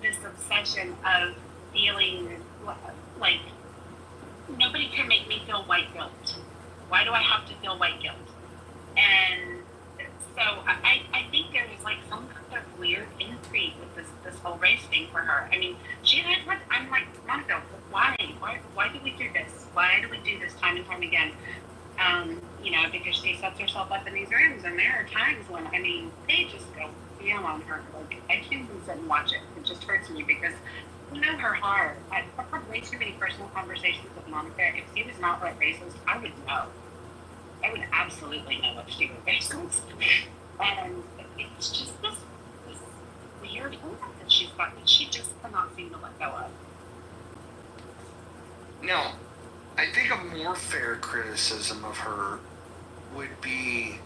this obsession of feeling like nobody can make me feel white guilt. Why do I have to feel white guilt? And so I think there was like some kind of weird intrigue with this whole race thing for her. I mean, I'm like, Monica, why do we do this? Why do we do this time and time again? Because she sets herself up in these rooms, and there are times when, I mean, they just go down on her. Like, I can't even sit and watch it. It just hurts me because you know her heart. I've had way too many personal conversations with Monica. If she was not that racist, I would know. I would absolutely know if she was racist. And it's just this weird hope that she's got that she just cannot seem to let go of. Now, I think a more fair criticism of her would be,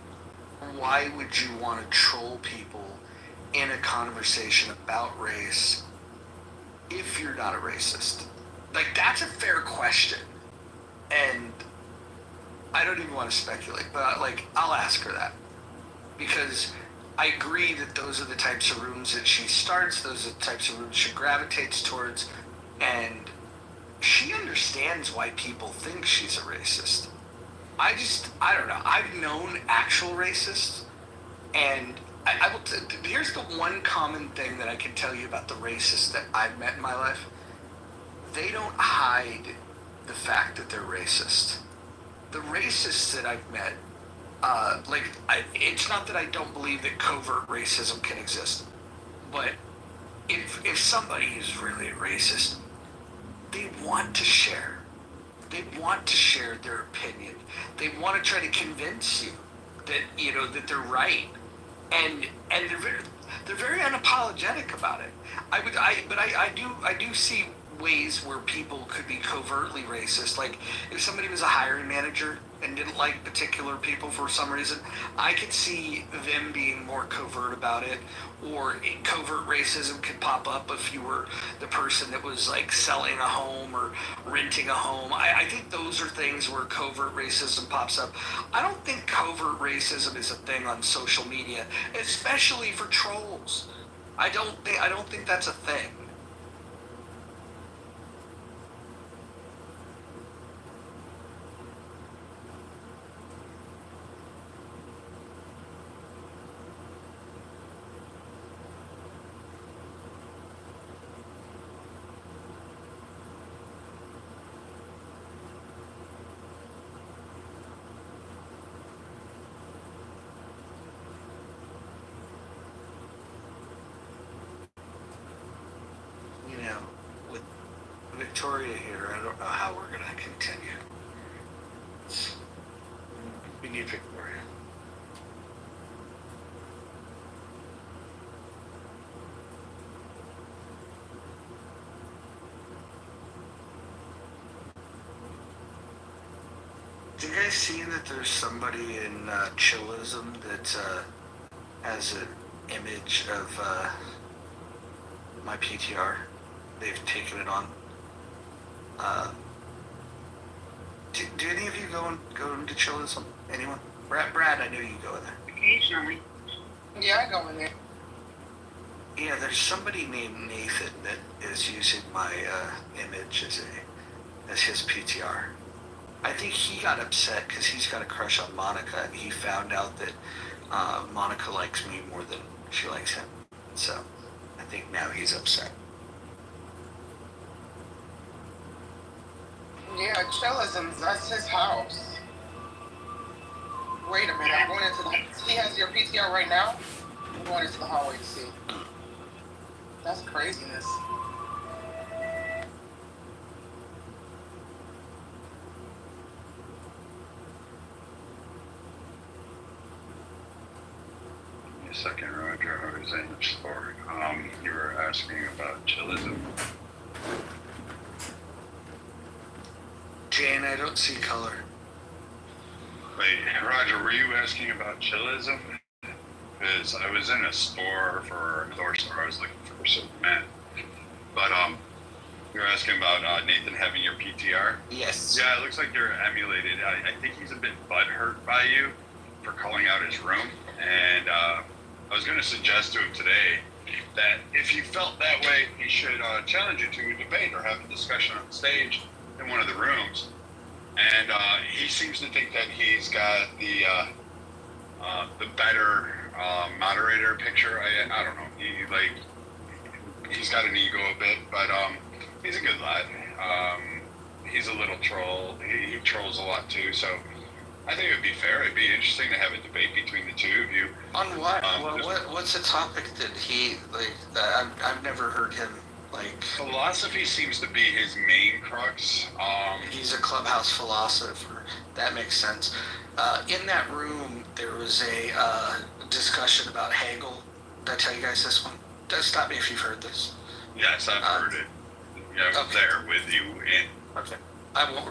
why would you want to troll people in a conversation about race if you're not a racist? Like, that's a fair question. And I don't even want to speculate, but I'll ask her that. Because I agree that those are the types of rooms that she starts, those are the types of rooms she gravitates towards, and she understands why people think she's a racist. I don't know. I've known actual racists, and I will here's the one common thing that I can tell you about the racists that I've met in my life. They don't hide the fact that they're racist. The racists that I've met, it's not that I don't believe that covert racism can exist, but if somebody is really a racist, they want to share. They want to share their opinion. They want to try to convince you that that they're right, and they're very unapologetic about it. I do see ways where people could be covertly racist. Like if somebody was a hiring manager and didn't like particular people for some reason, I could see them being more covert about it. Or covert racism could pop up if you were the person that was like selling a home or renting a home. I think those are things where covert racism pops up. I don't think covert racism is a thing on social media, especially for trolls. I don't think that's a thing. continue. We need Victoria. Did you guys see that there's somebody in Chillism that has an image of my PTR? They've taken it on. Do any of you go into Chillism? Anyone? Brad, I know you go there. Occasionally. Yeah, I go in there. Yeah, there's somebody named Nathan that is using my image as his PTR. I think he got upset because he's got a crush on Monica, and he found out that Monica likes me more than she likes him. So I think now he's upset. Yeah, Chillism, that's his house. Wait a minute, I'm going into the... He has your PTR right now? I'm going into the hallway to see. That's craziness. Give me a second, Roger. I was in the store. You were asking about Chillism. Jane, I don't see color. Wait, Roger, were you asking about Chillism? Because I was in a store for a door store. I was looking for some men. But you're asking about Nathan having your PTR? Yes. Yeah, it looks like you're emulated. I think he's a bit butthurt by you for calling out his room. And I was going to suggest to him today that if he felt that way, he should challenge you to a debate or have a discussion on stage in one of the rooms. And he seems to think that he's got the better moderator picture. I don't know. He's got an ego a bit, but he's a good lad. He's a little troll. He trolls a lot too. So I think it would be fair. It'd be interesting to have a debate between the two of you. On what? What's a topic that he like? I've never heard him like. Philosophy seems to be his main crux. He's a clubhouse philosopher. That makes sense. In that room, there was a discussion about Hegel. Did I tell you guys this one? Stop me if you've heard this. Yes, I've heard it. Yeah, I was there with you. Okay. I won't